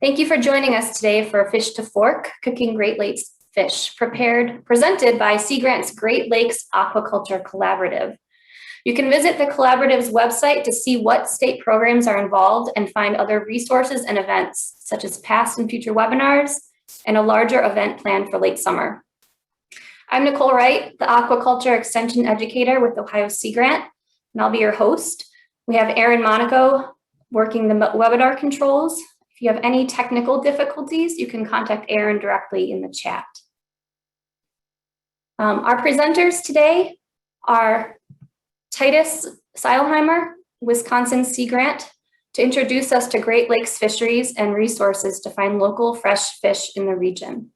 Thank you for joining us today for Fish to Fork, Cooking Great Lakes Fish, presented by Sea Grant's Great Lakes Aquaculture Collaborative. You can visit the Collaborative's website to see what state programs are involved and find other resources and events, such as past and future webinars, and a larger event planned for late summer. I'm Nicole Wright, the Aquaculture Extension Educator with Ohio Sea Grant, and I'll be your host. We have Aaron Monaco working the webinar controls. If you have any technical difficulties, you can contact Aaron directly in the chat. Our presenters today are Titus Seilheimer, Wisconsin Sea Grant, to introduce us to Great Lakes fisheries and resources to find local fresh fish in the region.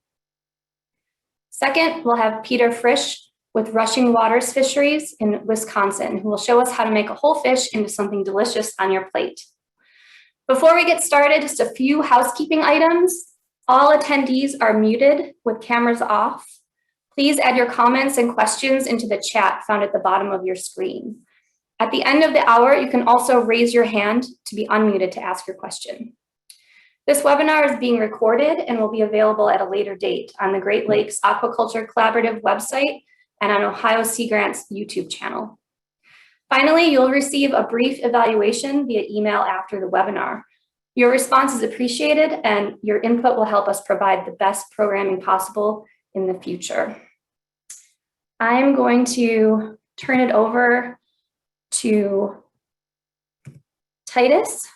Second, we'll have Peter Frisch with Rushing Waters Fisheries in Wisconsin, who will show us how to make a whole fish into something delicious on your plate. Before we get started, just a few housekeeping items. All attendees are muted with cameras off. Please add your comments and questions into the chat found at the bottom of your screen. At the end of the hour, you can also raise your hand to be unmuted to ask your question. This webinar is being recorded and will be available at a later date on the Great Lakes Aquaculture Collaborative website and on Ohio Sea Grant's YouTube channel. Finally, you'll receive a brief evaluation via email after the webinar. Your response is appreciated and your input will help us provide the best programming possible in the future. I'm going to turn it over to Titus,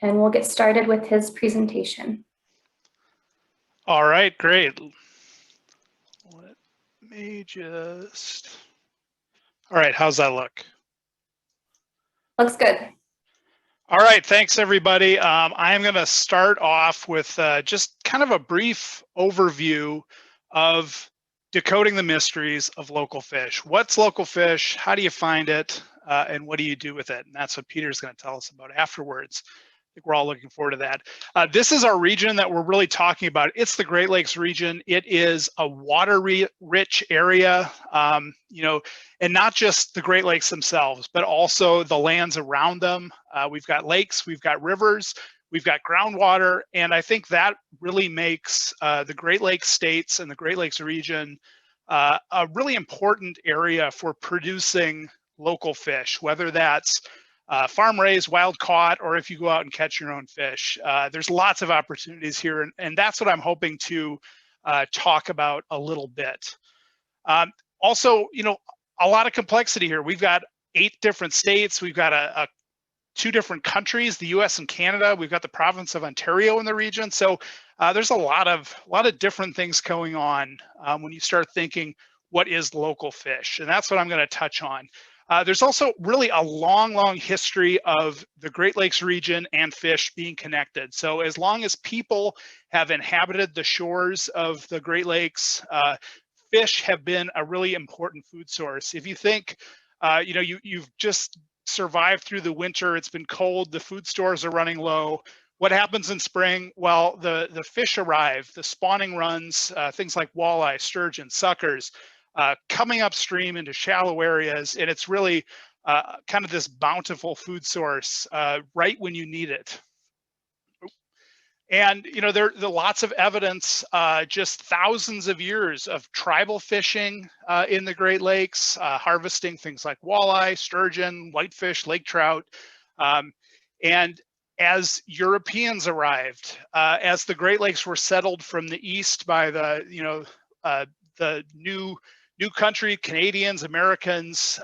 and we'll get started with his presentation. All right, great. Let me just, all right, how's that look? Looks good. All right, thanks everybody. I am gonna start off with just kind of a brief overview of decoding the mysteries of local fish. What's local fish? How do you find it? And what do you do with it? And that's what Peter's gonna tell us about afterwards. I think we're all looking forward to that. This is our region that we're really talking about. It's the Great Lakes region. It is a water-rich area, and not just the Great Lakes themselves, but also the lands around them. We've got lakes, we've got rivers, we've got groundwater, and I think that really makes the Great Lakes states and the Great Lakes region a really important area for producing local fish, whether that's farm raised, wild caught, or if you go out and catch your own fish. There's lots of opportunities here, and that's what I'm hoping to talk about a little bit. Also, a lot of complexity here. We've got 8 different states. We've got 2 different countries, the US and Canada. We've got the province of Ontario in the region. So there's a lot of different things going on when you start thinking, what is local fish? And that's what I'm going to touch on. There's also really a long history of the Great Lakes region and fish being connected. So as long as people have inhabited the shores of the Great Lakes, fish have been a really important food source. If you think, you've just survived through the winter, it's been cold, the food stores are running low. What happens in spring? Well, the fish arrive, the spawning runs, things like walleye, sturgeon, suckers, coming upstream into shallow areas, and it's really kind of this bountiful food source right when you need it. And there are lots of evidence, just thousands of years of tribal fishing in the Great Lakes, harvesting things like walleye, sturgeon, whitefish, lake trout. And as Europeans arrived, as the Great Lakes were settled from the east by the new country, Canadians, Americans,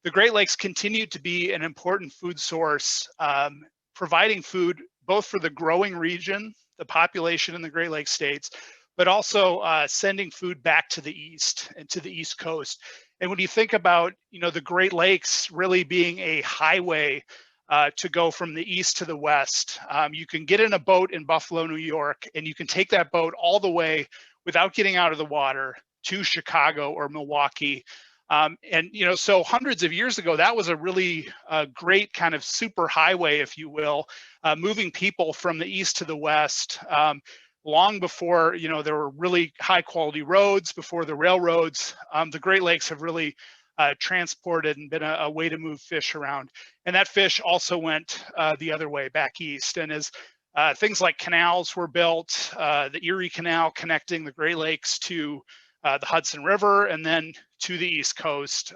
the Great Lakes continued to be an important food source, providing food both for the growing region, the population in the Great Lakes states, but also sending food back to the east and to the East Coast. And when you think about, the Great Lakes really being a highway to go from the east to the west, you can get in a boat in Buffalo, New York, and you can take that boat all the way without getting out of the water to Chicago or Milwaukee. So hundreds of years ago, that was a really great kind of super highway, if you will, moving people from the east to the west, long before, there were really high quality roads, before the railroads. The Great Lakes have really transported and been a way to move fish around. And that fish also went the other way, back east. And as Things like canals were built, the Erie Canal connecting the Great Lakes to the Hudson River, and then to the East Coast,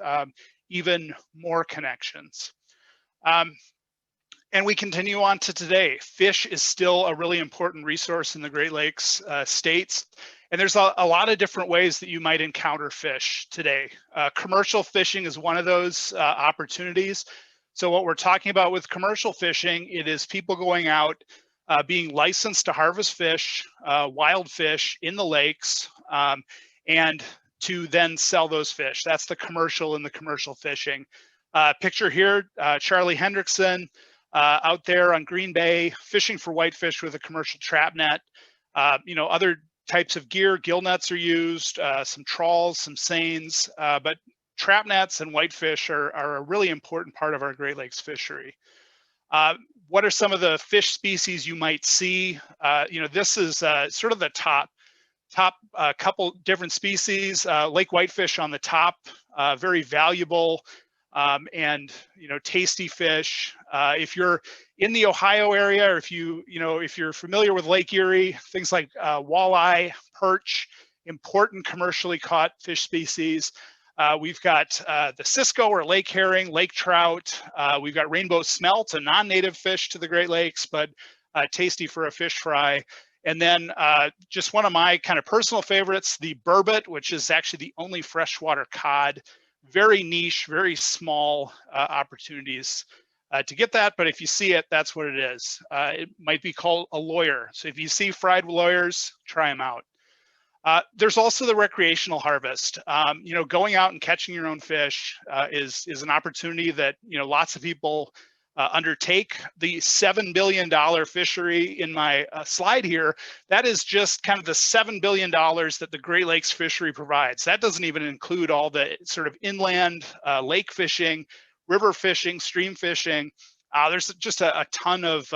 even more connections. And we continue on to today. Fish is still a really important resource in the Great Lakes states. And there's a lot of different ways that you might encounter fish today. Commercial fishing is one of those opportunities. So what we're talking about with commercial fishing, it is people going out, being licensed to harvest fish, wild fish in the lakes, and to then sell those fish. That's the commercial and the commercial fishing. Picture here, Charlie Hendrickson, out there on Green Bay, fishing for whitefish with a commercial trap net. Other types of gear, gill nets are used, some trawls, some seines, but trap nets and whitefish are a really important part of our Great Lakes fishery. What are some of the fish species you might see? This is sort of the top couple different species. Lake whitefish on the top, very valuable and tasty fish. If you're in the Ohio area, or if you're familiar with Lake Erie, things like walleye, perch, important commercially caught fish species. We've got the Cisco or lake herring, lake trout. We've got rainbow smelt, a non-native fish to the Great Lakes, but tasty for a fish fry. And then just one of my kind of personal favorites, the burbot, which is actually the only freshwater cod. Very niche, very small opportunities to get that, but if you see it, that's what it is. It might be called a lawyer. So if you see fried lawyers, try them out. There's also the recreational harvest. Going out and catching your own fish is an opportunity that lots of people undertake. The $7 billion fishery in my slide here, that is just kind of the $7 billion that the Great Lakes fishery provides. That doesn't even include all the sort of inland lake fishing, river fishing, stream fishing. There's just a ton of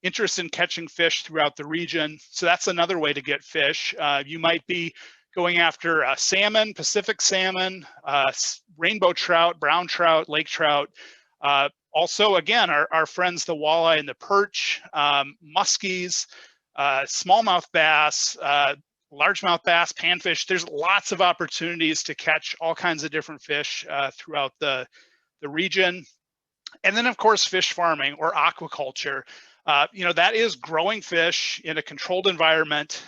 interest in catching fish throughout the region. So that's another way to get fish. You might be going after salmon, Pacific salmon, rainbow trout, brown trout, lake trout. Also, again, our friends, the walleye and the perch, muskies, smallmouth bass, largemouth bass, panfish. There's lots of opportunities to catch all kinds of different fish throughout the region. And then, of course, fish farming or aquaculture. That is growing fish in a controlled environment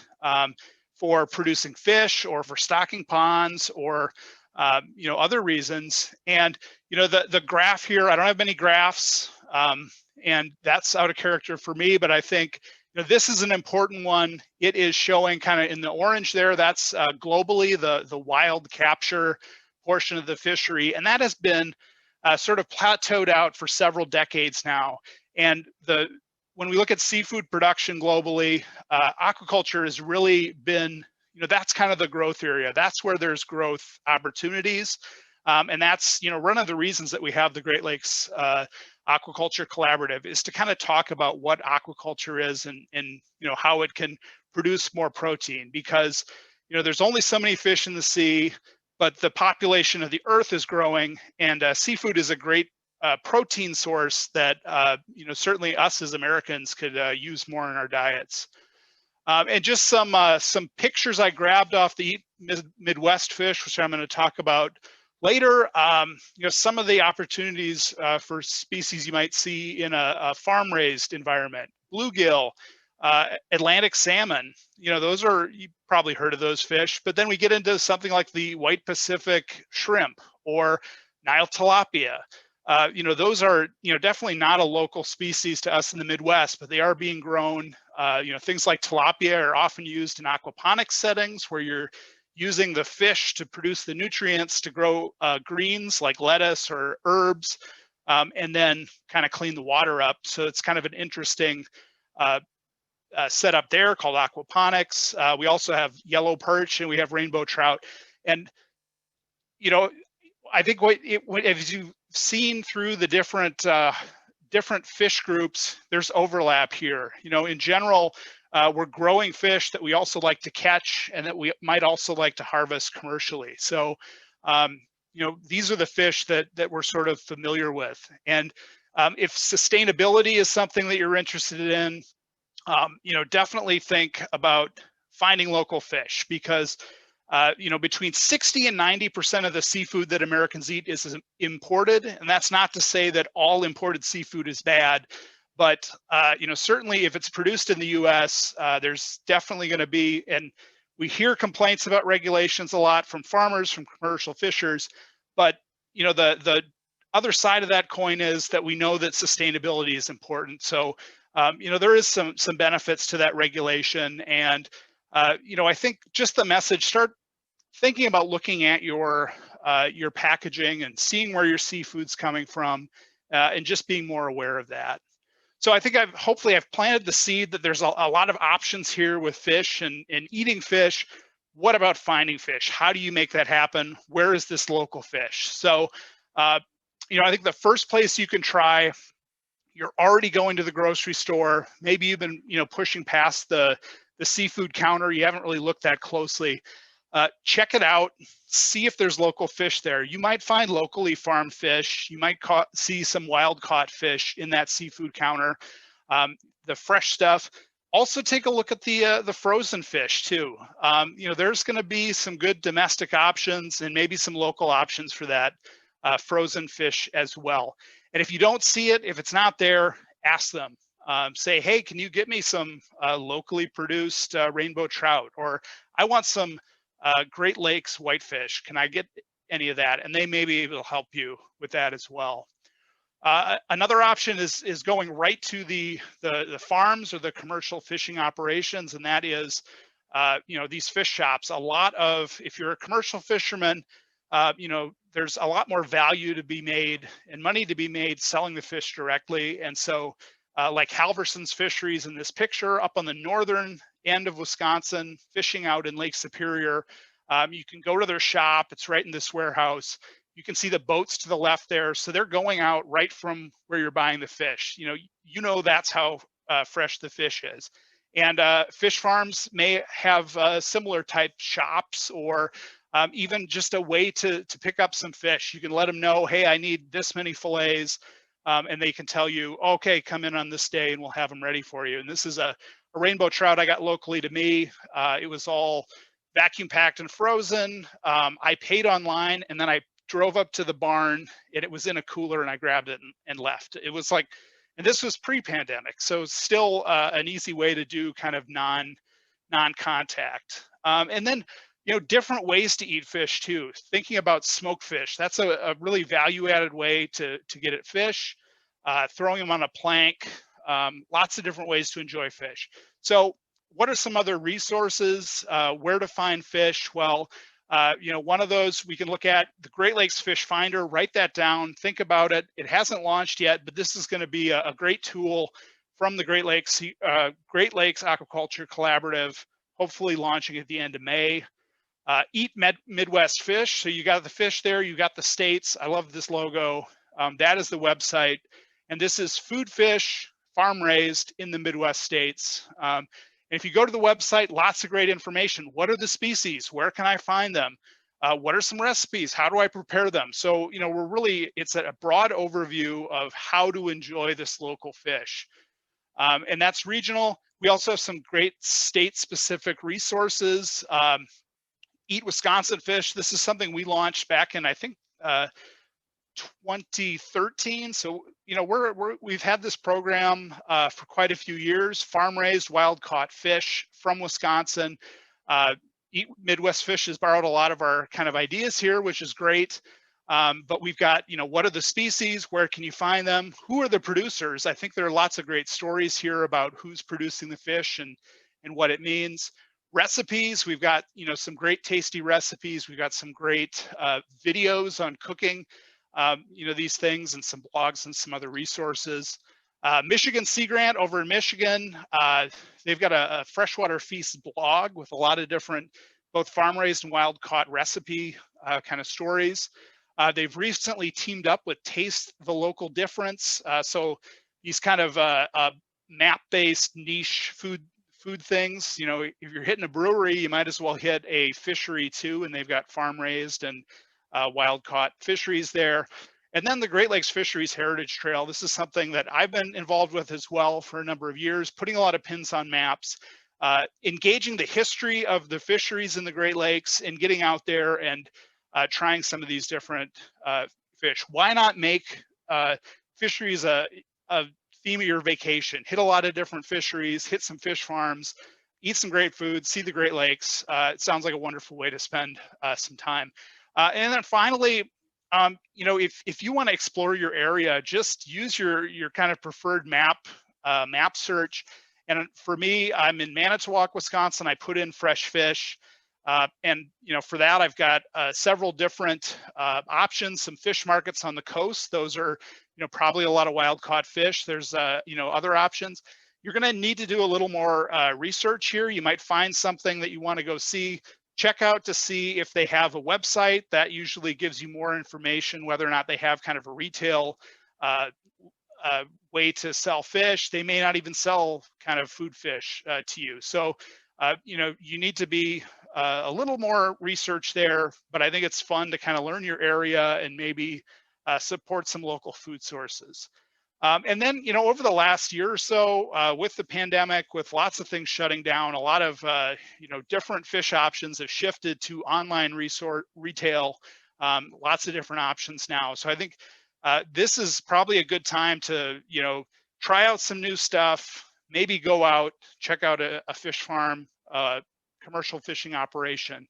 for producing fish or for stocking ponds or other reasons. And the graph here, I don't have many graphs, and that's out of character for me, but I think this is an important one. It is showing kind of in the orange there, that's globally the wild capture portion of the fishery, and that has been sort of plateaued out for several decades now. And when we look at seafood production globally, aquaculture has really been, that's kind of the growth area. That's where there's growth opportunities. And that's, one of the reasons that we have the Great Lakes Aquaculture Collaborative is to kind of talk about what aquaculture is and how it can produce more protein, because, there's only so many fish in the sea, but the population of the earth is growing, and seafood is a great protein source that certainly us as Americans could use more in our diets. And just some pictures I grabbed off the Midwest fish, which I'm going to talk about later. Some of the opportunities for species you might see in a farm-raised environment: bluegill, Atlantic salmon. Those are, you probably heard of those fish. But then we get into something like the white Pacific shrimp or Nile tilapia. Those are, definitely not a local species to us in the Midwest, but they are being grown. Things like tilapia are often used in aquaponics settings where you're using the fish to produce the nutrients to grow greens like lettuce or herbs, and then kind of clean the water up. So it's kind of an interesting setup there called aquaponics. We also have yellow perch and we have rainbow trout. And, I think as you've seen through the different fish groups, there's overlap here. In general, we're growing fish that we also like to catch and that we might also like to harvest commercially. So, these are the fish that we're sort of familiar with. And if sustainability is something that you're interested in, definitely think about finding local fish, because between 60 and 90% of the seafood that Americans eat is imported. And that's not to say that all imported seafood is bad, but certainly if it's produced in the US, there's definitely going to be, and we hear complaints about regulations a lot from farmers, from commercial fishers, but the other side of that coin is that we know that sustainability is important. So there is some benefits to that regulation. And I think just the message, start thinking about looking at your packaging and seeing where your seafood's coming from, and just being more aware of that. So I think hopefully I've planted the seed that there's a lot of options here with fish and eating fish. What about finding fish? How do you make that happen? Where is this local fish? So, I think the first place you can try, you're already going to the grocery store. Maybe you've been, pushing past the seafood counter. You haven't really looked that closely. Check it out. See if there's local fish there. You might find locally farmed fish. You might see some wild caught fish in that seafood counter. The fresh stuff. Also take a look at the frozen fish too. There's going to be some good domestic options and maybe some local options for that frozen fish as well. And if you don't see it, if it's not there, ask them. Say, hey, can you get me some locally produced rainbow trout? Or I want some Great Lakes whitefish. Can I get any of that? And they may be able to help you with that as well. Another option is going right to the farms or the commercial fishing operations, and that is, these fish shops. If you're a commercial fisherman, there's a lot more value to be made and money to be made selling the fish directly. And so, like Halverson's Fisheries in this picture, up on the northern end of Wisconsin, fishing out in Lake Superior. You can go to their shop. It's right in this warehouse. You can see the boats to the left there. So they're going out right from where you're buying the fish. That's how fresh the fish is. And fish farms may have similar type shops, or even just a way to pick up some fish. You can let them know, hey, I need this many fillets. And they can tell you, okay, come in on this day and we'll have them ready for you. And this is a rainbow trout I got locally to me. It was all vacuum packed and frozen. I paid online, and then I drove up to the barn, and it was in a cooler, and I grabbed it and left. It was like, and this was pre-pandemic, so still an easy way to do kind of non-contact. And then, different ways to eat fish too. Thinking about smoked fish, that's a really value-added way to get at fish. Throwing them on a plank, lots of different ways to enjoy fish. So what are some other resources? Where to find fish? Well, one of those we can look at, the Great Lakes Fish Finder. Write that down, think about it. It hasn't launched yet, but this is going to be a great tool from the Great Lakes Aquaculture Collaborative, hopefully launching at the end of May. Eat Midwest Fish. So you got the fish there, you got the states. I love this logo. That is the website. And this is food fish, farm raised in the Midwest states. And if you go to the website, lots of great information. What are the species? Where can I find them? What are some recipes? How do I prepare them? So, it's a broad overview of how to enjoy this local fish. And that's regional. We also have some great state-specific resources. Eat Wisconsin Fish. This is something we launched back in, I think, 2013. So, we've had this program for quite a few years. Farm raised wild caught fish from Wisconsin. Eat Midwest Fish has borrowed a lot of our kind of ideas here, which is great. But we've got, what are the species? Where can you find them? Who are the producers? I think there are lots of great stories here about who's producing the fish and what it means. Recipes, we've got, some great tasty recipes. We've got some great videos on cooking, these things, and some blogs and some other resources. Michigan Sea Grant over in Michigan, they've got a freshwater feast blog with a lot of different, both farm raised and wild caught recipe kind of stories. They've recently teamed up with Taste the Local Difference. So these kind of map-based niche food things, if you're hitting a brewery, you might as well hit a fishery too, and they've got farm raised and wild caught fisheries there. And then the Great Lakes Fisheries Heritage Trail. This is something that I've been involved with as well for a number of years, putting a lot of pins on maps, engaging the history of the fisheries in the Great Lakes and getting out there and trying some of these different fish. Why not make fisheries a theme of your vacation? Hit a lot of different fisheries, hit some fish farms, eat some great food, see the Great Lakes. It sounds like a wonderful way to spend some time. And then finally, you know, if you want to explore your area, just use your kind of preferred map search. And for me, I'm in Manitowoc, Wisconsin. I put in fresh fish. And you know, for that, I've got several different options. Some fish markets on the coast. Those are, you know, probably a lot of wild caught fish. There's you know, other options. You're going to need to do a little more research here. You might find something that you want to go see. Check out to see if they have a website. That usually gives you more information, whether or not they have kind of a retail way to sell fish. They may not even sell kind of food fish to you. So, you know, you need to be a little more research there, but I think it's fun to kind of learn your area and maybe support some local food sources. And then, you know, over the last year or so, with the pandemic, with lots of things shutting down, a lot of, you know, different fish options have shifted to online retail, lots of different options now. So I think this is probably a good time to, you know, try out some new stuff, maybe go out, check out a fish farm, commercial fishing operation.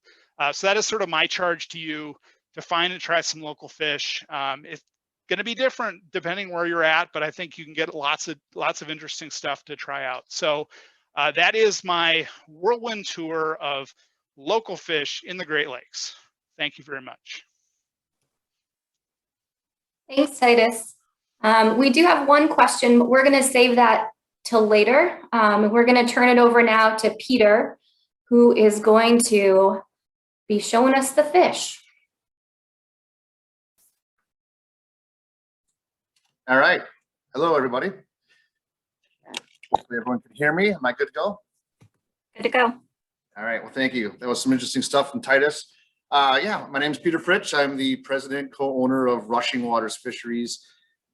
So that is sort of my charge to you, to find and try some local fish. It's going to be different depending where you're at, but I think you can get lots of interesting stuff to try out. So that is my whirlwind tour of local fish in the Great Lakes. Thank you very much. Thanks, Titus. We do have one question, but we're going to save that till later. We're going to turn it over now to Peter, who is going to be showing us the fish. All right. Hello, everybody. Hopefully everyone can hear me. Am I good to go? Good to go. All right. Well, thank you. That was some interesting stuff from Titus. Yeah, my name is Peter Fritsch. I'm the president, co-owner of Rushing Waters Fisheries.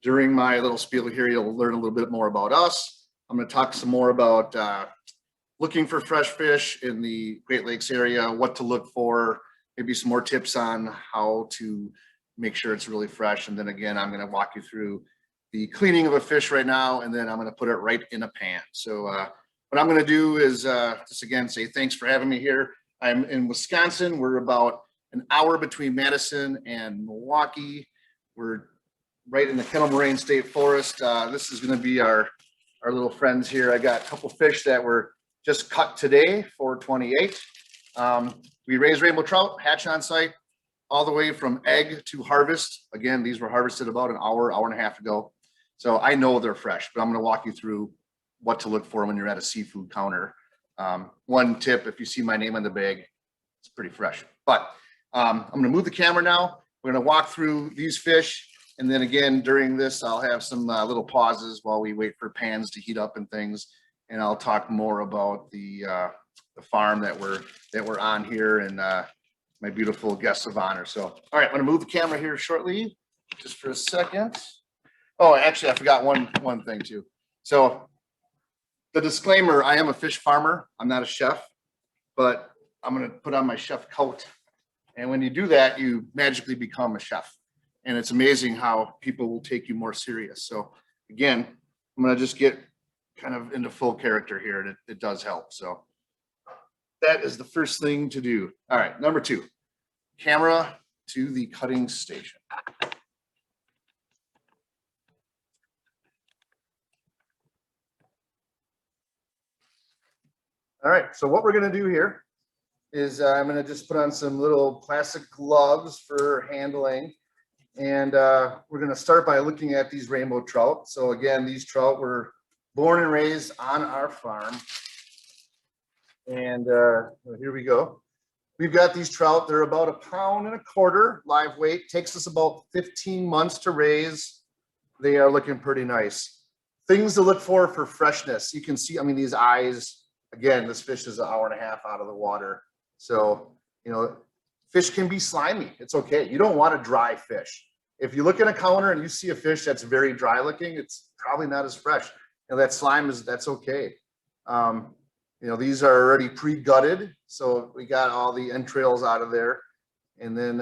During my little spiel here, you'll learn a little bit more about us. I'm going to talk some more about looking for fresh fish in the Great Lakes area, what to look for, maybe some more tips on how to make sure it's really fresh. And then again, I'm going to walk you through the cleaning of a fish right now, and then I'm going to put it right in a pan. So what I'm going to do is just again say thanks for having me here. I'm in Wisconsin. We're about an hour between Madison and Milwaukee. We're right in the Kettle Moraine State Forest. This is going to be our little friends here. I got a couple fish that were just cut today for 28. We raise rainbow trout, hatch on site, all the way from egg to harvest. Again, these were harvested about an hour and a half ago. So I know they're fresh, but I'm going to walk you through what to look for when you're at a seafood counter. One tip, if you see my name on the bag, it's pretty fresh. But I'm going to move the camera now. We're going to walk through these fish. And then again, during this, I'll have some little pauses while we wait for pans to heat up and things. And I'll talk more about the farm that we're on here and my beautiful guests of honor. So, all right, I'm going to move the camera here shortly, just for a second. Oh, actually, I forgot one thing too. So the disclaimer, I am a fish farmer. I'm not a chef, but I'm going to put on my chef coat. And when you do that, you magically become a chef. And it's amazing how people will take you more serious. So again, I'm going to just get kind of into full character here, and it does help. So that is the first thing to do. All right, number 2, camera to the cutting station. All right, so what we're going to do here is I'm going to just put on some little plastic gloves for handling. And we're going to start by looking at these rainbow trout. So again, these trout were born and raised on our farm. And here we go. We've got these trout. They're about 1.25 pounds live weight. Takes us about 15 months to raise. They are looking pretty nice. Things to look for freshness. You can see, I mean, these eyes. Again, this fish is 1.5 hours out of the water. So, you know, fish can be slimy. It's okay. You don't want a dry fish. If you look at a counter and you see a fish that's very dry looking, it's probably not as fresh. That slime that's okay. These are already pre-gutted, so we got all the entrails out of there. And then,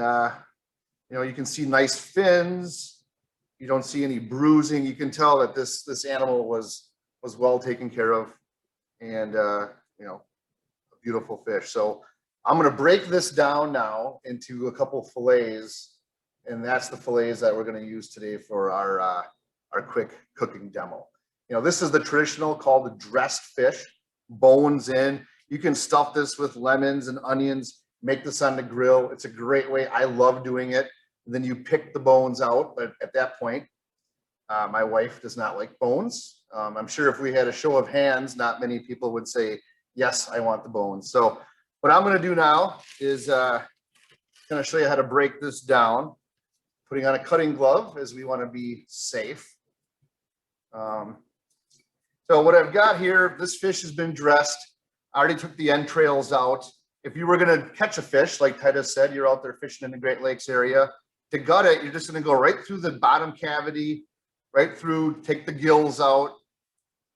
you can see nice fins. You don't see any bruising. You can tell that this animal was well taken care of, and a beautiful fish. So I'm going to break this down now into a couple fillets, and that's the fillets that we're going to use today for our quick cooking demo. This is the traditional called the dressed fish, bones in. You can stuff this with lemons and onions, make this on the grill. It's a great way. I love doing it. And then you pick the bones out, but at that point, my wife does not like bones. I'm sure if we had a show of hands, not many people would say, yes, I want the bones. So what I'm going to do now is kind of show you how to break this down, putting on a cutting glove as we want to be safe. So what I've got here, this fish has been dressed. I already took the entrails out. If you were going to catch a fish, like Titus said, you're out there fishing in the Great Lakes area, to gut it, you're just going to go right through the bottom cavity, right through, take the gills out,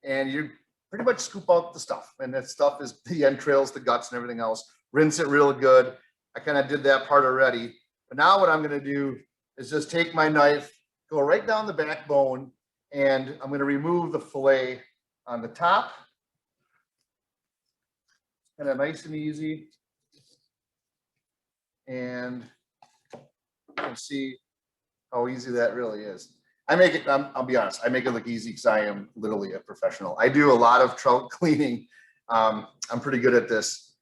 and you pretty much scoop out the stuff. And that stuff is the entrails, the guts, and everything else. Rinse it real good. I kind of did that part already. But now what I'm going to do is just take my knife, go right down the backbone, and I'm going to remove the fillet on the top. Kind of nice and easy. And you can see how easy that really is. I'll be honest, I make it look easy because I am literally a professional. I do a lot of trout cleaning. I'm pretty good at this.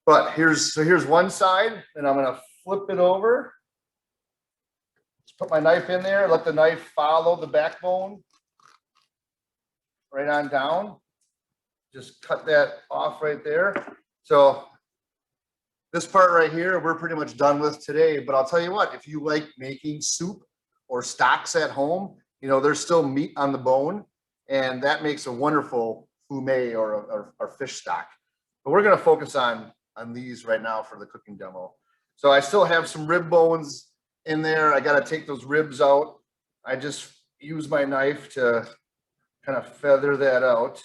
But here's one side, and I'm gonna flip it over. Just put my knife in there, let the knife follow the backbone right on down. Just cut that off right there. So this part right here, we're pretty much done with today. But I'll tell you what, if you like making soup or stocks at home, there's still meat on the bone, and that makes a wonderful fumet or fish stock. But we're going to focus on these right now for the cooking demo. So I still have some rib bones in there. I got to take those ribs out. I just use my knife to kind of feather that out.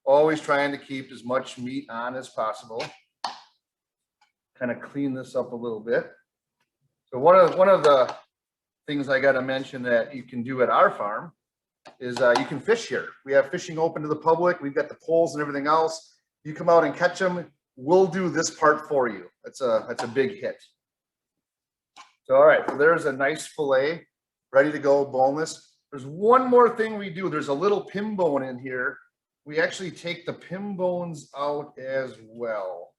Always trying to keep as much meat on as possible. Kind of clean this up a little bit. So one of the things I got to mention that you can do at our farm is you can fish here. We have fishing open to the public. We've got the poles and everything else. You come out and catch them. We'll do this part for you. That's a big hit. So all right, so there's a nice fillet ready to go, boneless. There's one more thing we do. There's a little pin bone in here. We actually take the pin bones out as well.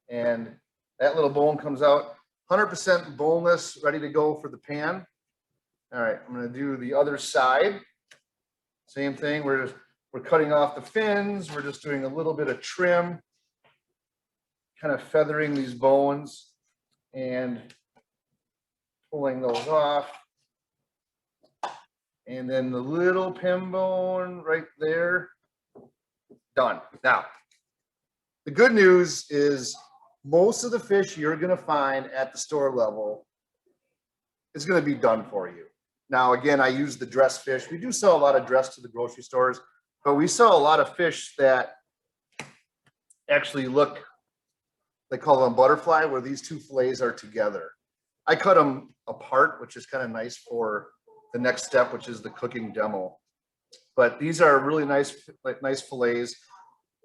And that little bone comes out 100% boneless, ready to go for the pan. All right, I'm going to do the other side. Same thing. We're cutting off the fins. We're just doing a little bit of trim, kind of feathering these bones and pulling those off. And then the little pin bone right there. Done. Now, the good news is most of the fish you're going to find at the store level is going to be done for you. Now, again, I use the dressed fish. We do sell a lot of dressed to the grocery stores, but we sell a lot of fish that actually look, they call them butterfly, where these two fillets are together. I cut them apart, which is kind of nice for the next step, which is the cooking demo. But these are really nice fillets.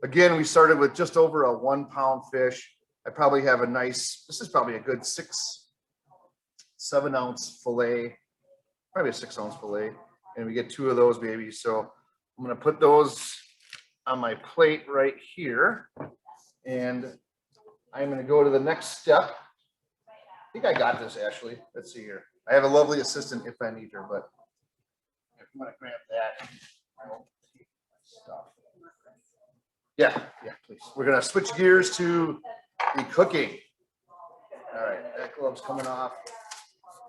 Again, we started with just over a 1 pound fish. I probably have this is probably a good 7 ounce fillet, probably a 6 ounce fillet. And we get 2 of those babies. So I'm going to put those on my plate right here. And I'm going to go to the next step. I think I got this, Ashley. Let's see here. I have a lovely assistant if I need her, but I'm going to grab that. I will take my stuff. Yeah, please. We're going to switch gears to the cooking. All right, that glove's coming off.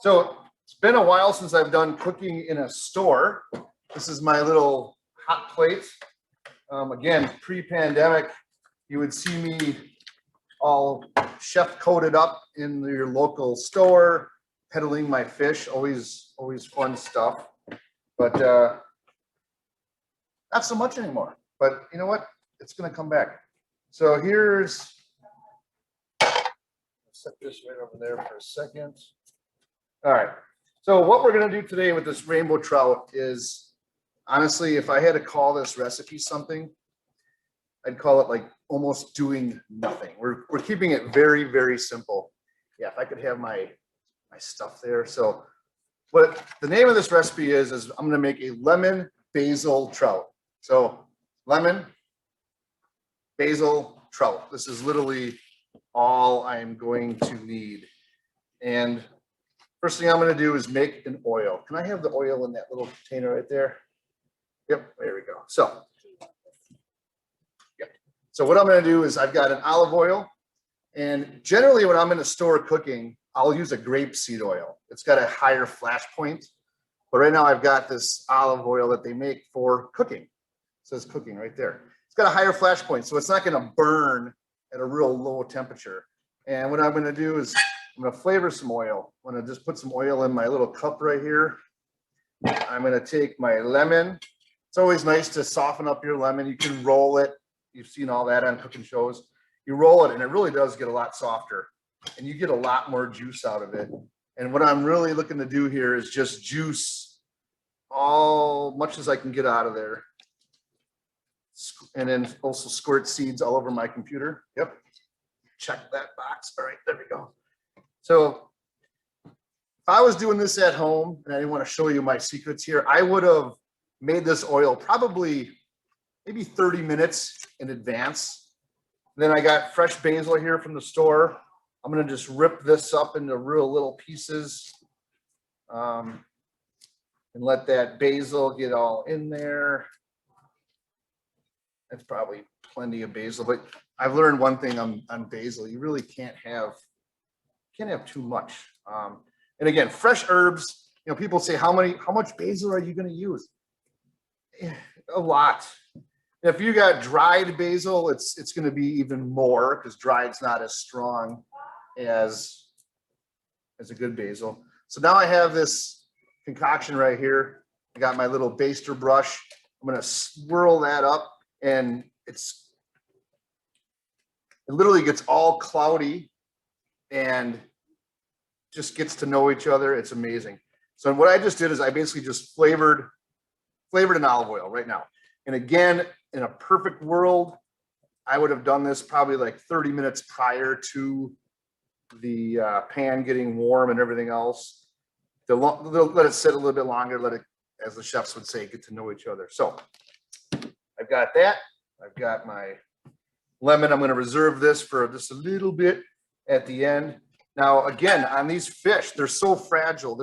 So it's been a while since I've done cooking in a store. This is my little hot plate. Again, pre-pandemic, you would see me all chef coated up in your local store, peddling my fish, always fun stuff, but not so much anymore. But you know what? It's gonna come back. So here's, set this right over there for a second. All right. So what we're gonna do today with this rainbow trout is, honestly, if I had to call this recipe something, I'd call it like almost doing nothing. We're keeping it very, very simple. Yeah, if I could have my stuff there. So what the name of this recipe is I'm gonna make a lemon basil trout. So lemon, basil, trout. This is literally all I'm going to need. And first thing I'm going to do is make an oil. Can I have the oil in that little container right there? Yep, there we go. So, yep. So what I'm going to do is I've got an olive oil, and generally when I'm in a store cooking, I'll use a grapeseed oil. It's got a higher flash point, but right now I've got this olive oil that they make for cooking. It says cooking right there. It's got a higher flash point, so it's not going to burn at a real low temperature. And what I'm going to do is I'm going to flavor some oil. I'm going to just put some oil in my little cup right here. I'm going to take my lemon. It's always nice to soften up your lemon. You can roll it. You've seen all that on cooking shows. You roll it and it really does get a lot softer, and you get a lot more juice out of it. And what I'm really looking to do here is just juice all much as I can get out of there. And then also squirt seeds all over my computer. Yep. Check that box. All right, there we go. So if I was doing this at home and I didn't want to show you my secrets here, I would have made this oil probably maybe 30 minutes in advance. Then I got fresh basil here from the store. I'm going to just rip this up into real little pieces and let that basil get all in there. That's probably plenty of basil, but I've learned one thing on basil: you really can't have too much. And again, fresh herbs. You know, people say, how much basil are you going to use? A lot. If you got dried basil, it's going to be even more, because dried's not as strong as a good basil. So now I have this concoction right here. I got my little baster brush. I'm going to swirl that up. And it literally gets all cloudy and just gets to know each other. It's amazing. So what I just did is I basically just flavored in olive oil right now. And again, in a perfect world, I would have done this probably like 30 minutes prior to the pan getting warm and everything else. They'll let it sit a little bit longer, let it, as the chefs would say, get to know each other. So I've got that. I've got my lemon. I'm going to reserve this for just a little bit at the end. Now, again, on these fish, they're so fragile.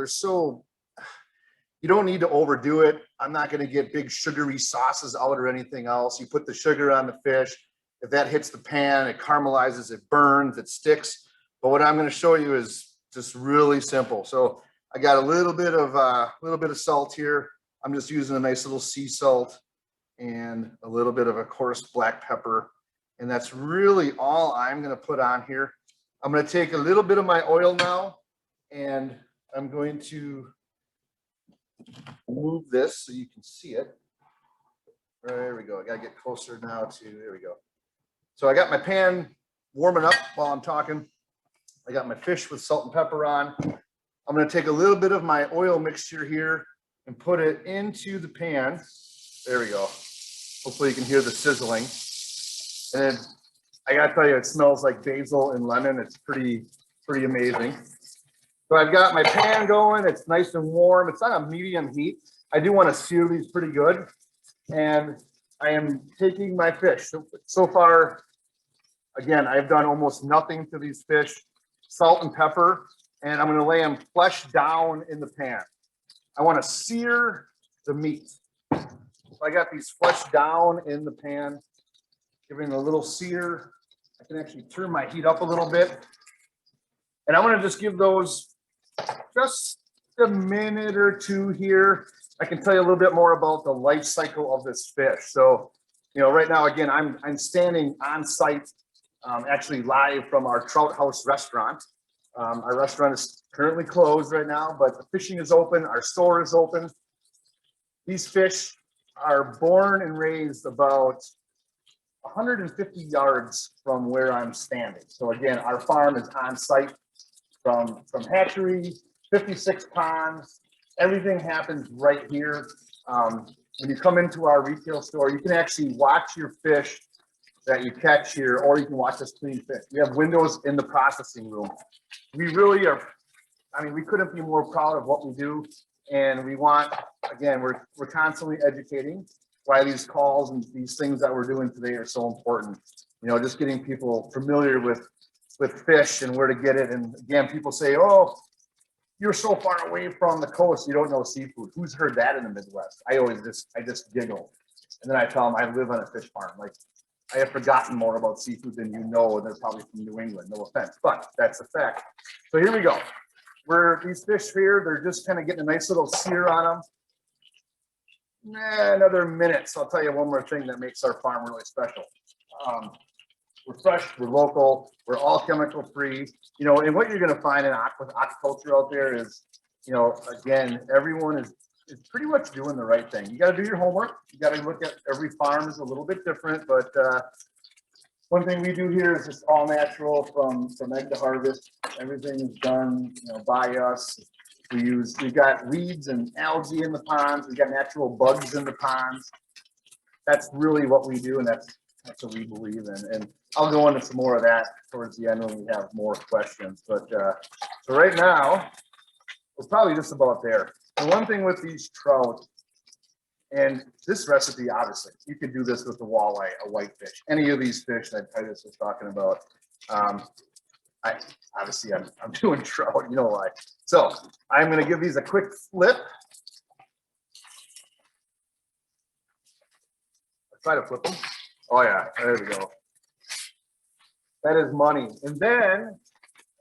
You don't need to overdo it. I'm not going to get big sugary sauces out or anything else. You put the sugar on the fish. If that hits the pan, it caramelizes, it burns, it sticks. But what I'm going to show you is just really simple. So I got a little bit of salt here. I'm just using a nice little sea salt and a little bit of a coarse black pepper. And that's really all I'm going to put on here. I'm going to take a little bit of my oil now, and I'm going to move this so you can see it. There we go. I got to get closer now there we go. So I got my pan warming up while I'm talking. I got my fish with salt and pepper on. I'm going to take a little bit of my oil mixture here and put it into the pan. There we go. Hopefully you can hear the sizzling. And I gotta tell you, it smells like basil and lemon. It's pretty amazing. So I've got my pan going. It's nice and warm. It's on a medium heat. I do want to sear these pretty good. And I am taking my fish. So far, again, I've done almost nothing to these fish. Salt and pepper. And I'm going to lay them flesh down in the pan. I want to sear the meat. So I got these flesh down in the pan, giving a little sear. I can actually turn my heat up a little bit. And I'm going to just give those just a minute or two here. I can tell you a little bit more about the life cycle of this fish. So, you know, right now, again, I'm standing on site, actually live from our Trout House restaurant. Our restaurant is currently closed right now, but the fishing is open. Our store is open. These fish are born and raised about 150 yards from where I'm standing. So again, our farm is on site from hatchery, 56 ponds. Everything happens right here. When you come into our retail store, you can actually watch your fish that you catch here, or you can watch us clean fish. We have windows in the processing room. We really are, I mean, we couldn't be more proud of what we do. And we want, again, we're constantly educating why these calls and these things that we're doing today are so important. You know, just getting people familiar with fish and where to get it. And again, people say, oh, you're so far away from the coast, you don't know seafood. Who's heard that in the Midwest? I just giggle. And then I tell them I live on a fish farm. Like, I have forgotten more about seafood than you know, and they're probably from New England, no offense, but that's a fact. So here we go. These fish here, they're just kind of getting a nice little sear on them. Another minute, so I'll tell you one more thing that makes our farm really special. We're fresh, we're local, we're all chemical free. You know, and what you're going to find with aquaculture out there is, you know, again, everyone is pretty much doing the right thing. You got to do your homework. You got to look at every farm is a little bit different, but one thing we do here is just all natural from egg to harvest. Everything is done, you know, by us. We've got weeds and algae in the ponds. We've got natural bugs in the ponds. That's really what we do, and that's what we believe in. And I'll go into some more of that towards the end when we have more questions. But so right now, we're probably just about there. The one thing with these trout, and this recipe, obviously, you could do this with a walleye, a whitefish, any of these fish that Titus was talking about. I'm doing trout, you know why. So I'm going to give these a quick flip. Try to flip them. Oh yeah, there we go. That is money. And then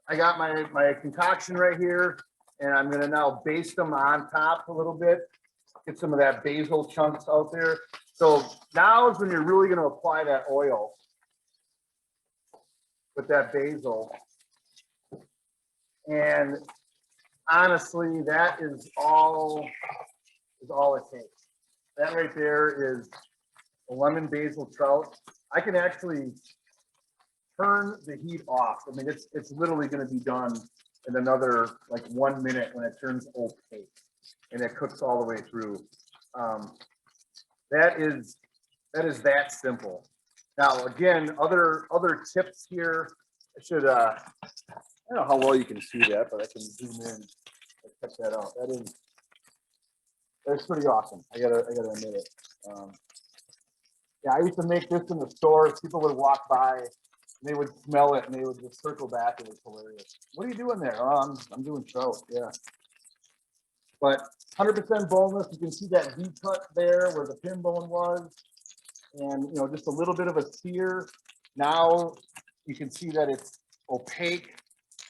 I got my concoction right here, and I'm going to now baste them on top a little bit. Get some of that basil chunks out there. So now is when you're really going to apply that oil with that basil. And honestly, that is all it takes. That right there is a lemon basil trout. I can actually turn the heat off. I mean, it's literally going to be done in another like 1 minute when it turns opaque and it cooks all the way through. That is that simple. Now, again, other tips here. I should I don't know how well you can see that, but I can zoom in and check that out. That's pretty awesome. I gotta admit it. Yeah, I used to make this in the stores. People would walk by, and they would smell it, and they would just circle back. It was hilarious. What are you doing there? Oh, I'm doing trout. Yeah, but 100% boneless. You can see that V cut there where the pin bone was, and you know, just a little bit of a sear. Now you can see that it's opaque.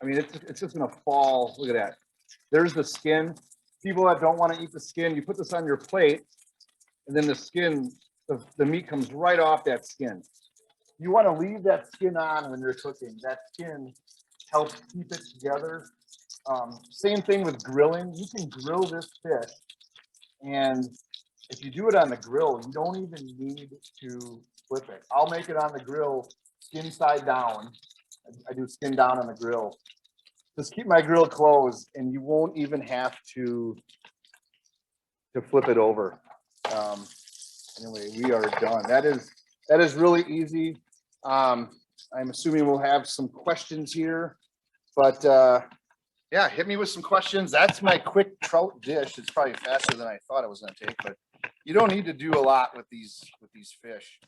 I mean, it's just gonna fall. Look at that. There's the skin. People that don't want to eat the skin, you put this on your plate, and then the skin, the meat comes right off that skin. You want to leave that skin on when you're cooking. That skin helps keep it together. Same thing with grilling. You can grill this fish, and if you do it on the grill, you don't even need to flip it. I'll make it on the grill skin side down. I do skin down on the grill. Just keep my grill closed, and you won't even have to flip it over. Anyway, we are done. That is really easy. I'm assuming we'll have some questions here, but yeah, hit me with some questions. That's my quick trout dish. It's probably faster than I thought it was going to take, but you don't need to do a lot with these fish.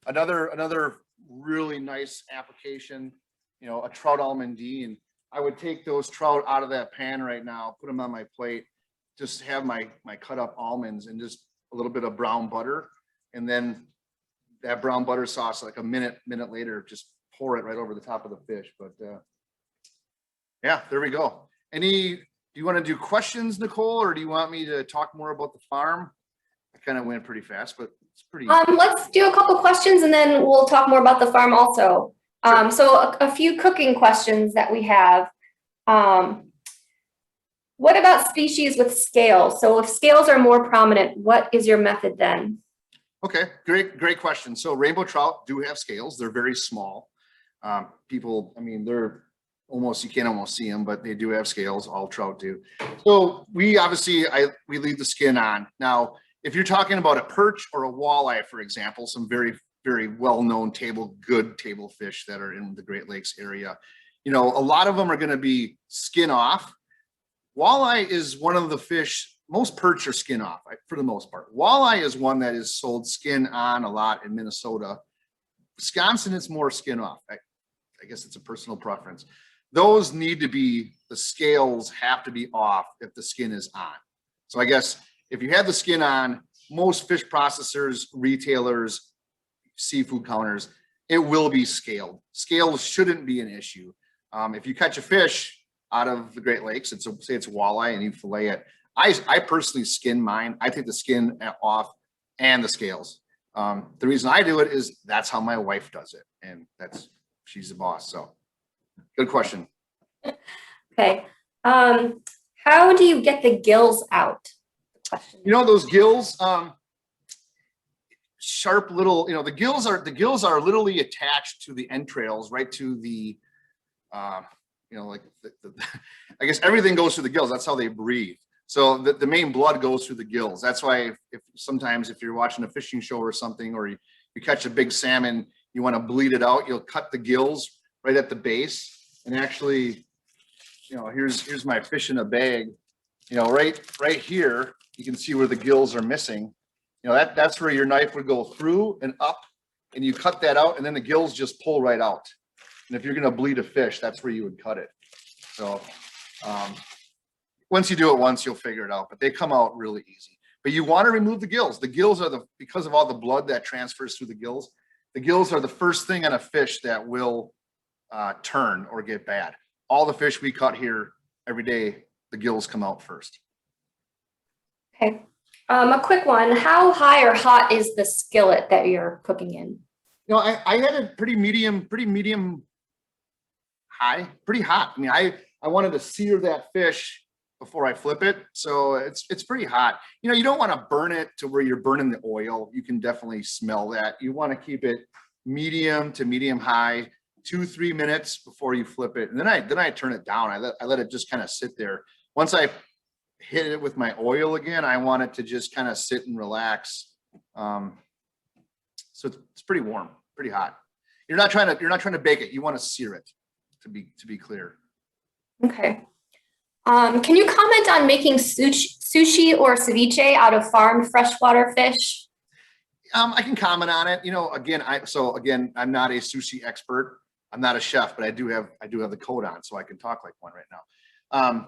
Another really nice application, you know, a trout almondine. I would take those trout out of that pan right now, put them on my plate, just have my cut up almonds and just a little bit of brown butter, and then that brown butter sauce, like a minute later, just pour it right over the top of the fish. But yeah, there we go. Do you want to do questions, Nicole, or do you want me to talk more about the farm? I kind of went pretty fast, but it's pretty. Let's do a couple questions and then we'll talk more about the farm also. Sure. So a few cooking questions that we have. What about species with scales? So if scales are more prominent, what is your method then? Okay, great question. So rainbow trout do have scales. They're very small. People, I mean, they're almost, you can't almost see them, but they do have scales. All trout do. So we obviously, we leave the skin on. Now, if you're talking about a perch or a walleye, for example, some very well-known good table fish that are in the Great Lakes area, you know, a lot of them are going to be skin off. Walleye is one of the fish, most perch are skin off for the most part. Walleye is one that is sold skin on a lot in Minnesota. Wisconsin, it's more skin off. I guess it's a personal preference. Those need to be, the scales have to be off if the skin is on. So I guess if you have the skin on, most fish processors, retailers, seafood counters, it will be scaled. Scales shouldn't be an issue. If you catch a fish out of the Great Lakes, say it's walleye and you fillet it, I personally skin mine. I take the skin off and the scales. The reason I do it is that's how my wife does it, and she's the boss. So good question. Okay. How do you get the gills out? You know, those gills, sharp little, you know, the gills are literally attached to the entrails, right to the, you know, like I guess everything goes through the gills. That's how they breathe. So the main blood goes through the gills. That's why sometimes if you're watching a fishing show or something, or you catch a big salmon, you want to bleed it out, you'll cut the gills right at the base. And actually, you know, here's my fish in a bag. You know, right here, you can see where the gills are missing. You know, that's where your knife would go through and up, and you cut that out, and then the gills just pull right out. And if you're going to bleed a fish, that's where you would cut it. So once you do it once, you'll figure it out, but they come out really easy. But you want to remove the gills. The gills are because of all the blood that transfers through the gills are the first thing on a fish that will turn or get bad. All the fish we cut here every day, the gills come out first. Okay. A quick one. How high or hot is the skillet that you're cooking in? You know, I had a pretty medium high, pretty hot. I mean, I wanted to sear that fish before I flip it. So it's pretty hot. You know, you don't want to burn it to where you're burning the oil. You can definitely smell that. You want to keep it medium to medium high, 2-3 minutes before you flip it. And then I turn it down. I let it just kind of sit there. Once I hit it with my oil again, I want it to just kind of sit and relax. So it's pretty warm, pretty hot. You're not trying to bake it. You want to sear it, to be clear. Okay. Can you comment on making sushi or ceviche out of farmed freshwater fish? I can comment on it. You know, again, I'm not a sushi expert. I'm not a chef, but I do have the coat on, so I can talk like one right now.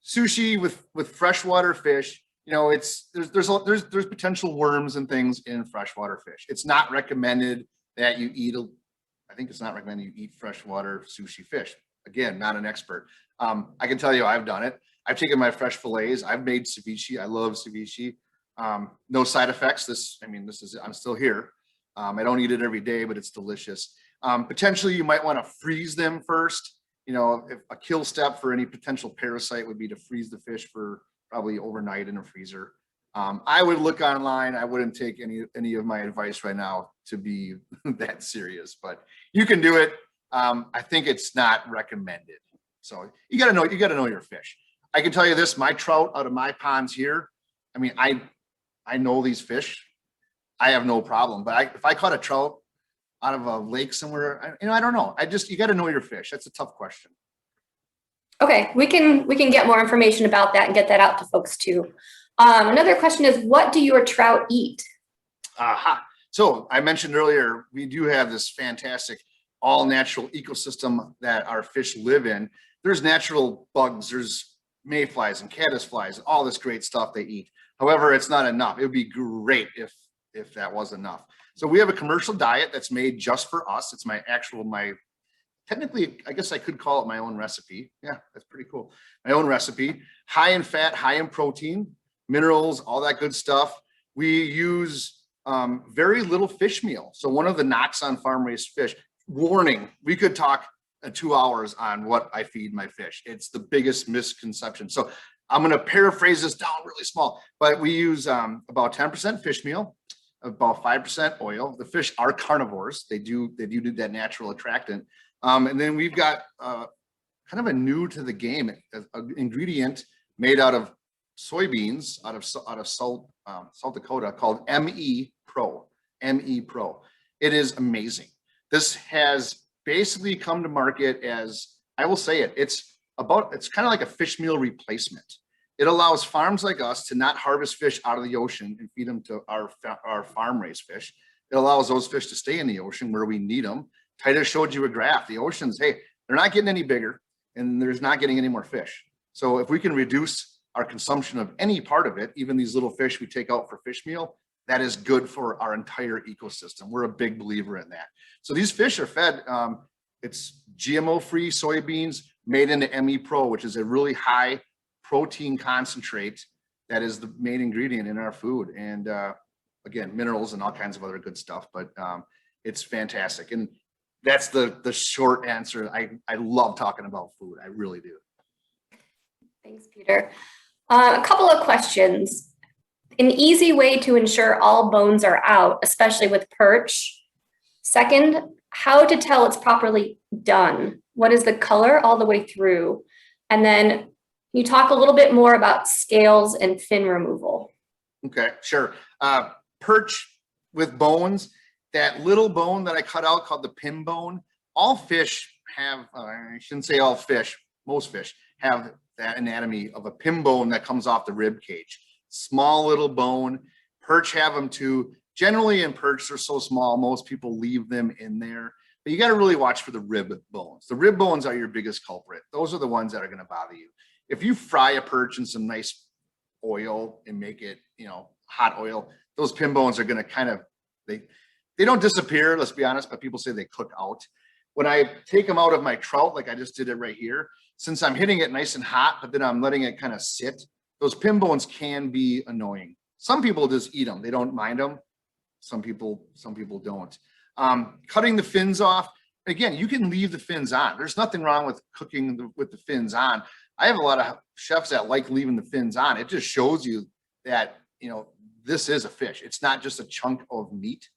Sushi with freshwater fish, you know, there's potential worms and things in freshwater fish. It's not recommended that you eat I think it's not recommended you eat freshwater sushi fish. Again, not an expert. I can tell you I've done it. I've taken my fresh fillets. I've made ceviche. I love ceviche. No side effects. I'm still here. I don't eat it every day, but it's delicious. Potentially you might want to freeze them first. You know, if a kill step for any potential parasite would be to freeze the fish for probably overnight in a freezer. I would look online. I wouldn't take any of my advice right now to be that serious, but you can do it. I think it's not recommended. So you got to know your fish. I can tell you this, my trout out of my ponds here, I mean, I know these fish. I have no problem, but if I caught a trout out of a lake somewhere, I don't know. You got to know your fish. That's a tough question. Okay, we can get more information about that and get that out to folks too. Another question is, what do your trout eat? So I mentioned earlier, we do have this fantastic all natural ecosystem that our fish live in. There's natural bugs, there's mayflies and caddisflies, all this great stuff they eat. However, it's not enough. It would be great if that was enough. So we have a commercial diet that's made just for us. It's technically, I guess I could call it my own recipe. Yeah, that's pretty cool. My own recipe, high in fat, high in protein, minerals, all that good stuff. We use very little fish meal. So one of the knocks on farm-raised fish, warning, we could talk 2 hours on what I feed my fish. It's the biggest misconception. So I'm going to paraphrase this down really small, but we use about 10% fish meal, about 5% oil. The fish are carnivores. They do need that natural attractant. And then we've got kind of a new to the game ingredient made out of soybeans out of South Dakota called ME Pro. ME Pro. It is amazing. This has basically come to market as, I will say it, it's kind of like a fish meal replacement. It allows farms like us to not harvest fish out of the ocean and feed them to our farm raised fish. It allows those fish to stay in the ocean where we need them. Titus showed you a graph. The oceans, hey, they're not getting any bigger and there's not getting any more fish. So if we can reduce our consumption of any part of it, even these little fish we take out for fish meal, that is good for our entire ecosystem. We're a big believer in that. So these fish are fed, it's GMO-free soybeans made into ME Pro, which is a really high protein concentrate that is the main ingredient in our food. And again, minerals and all kinds of other good stuff, but it's fantastic. And that's the short answer. I love talking about food. I really do. Thanks, Peter. A couple of questions. An easy way to ensure all bones are out, especially with perch. Second, how to tell it's properly done. What is the color all the way through? And then you talk a little bit more about scales and fin removal. Okay, sure. Perch with bones, that little bone that I cut out called the pin bone, all fish have, I shouldn't say all fish, most fish have that anatomy of a pin bone that comes off the rib cage. Small little bone. Perch have them too. Generally in perch, they're so small, most people leave them in there. But you got to really watch for the rib bones. The rib bones are your biggest culprit. Those are the ones that are going to bother you. If you fry a perch in some nice oil and make it, hot oil, those pin bones are going to kind of, they don't disappear, let's be honest, but people say they cook out. When I take them out of my trout, like I just did it right here, since I'm hitting it nice and hot, but then I'm letting it kind of sit, those pin bones can be annoying. Some people just eat them. They don't mind them. Some people don't. Cutting the fins off, again, you can leave the fins on. There's nothing wrong with cooking with the fins on. I have a lot of chefs that like leaving the fins on. It just shows you that, this is a fish. It's not just a chunk of meat.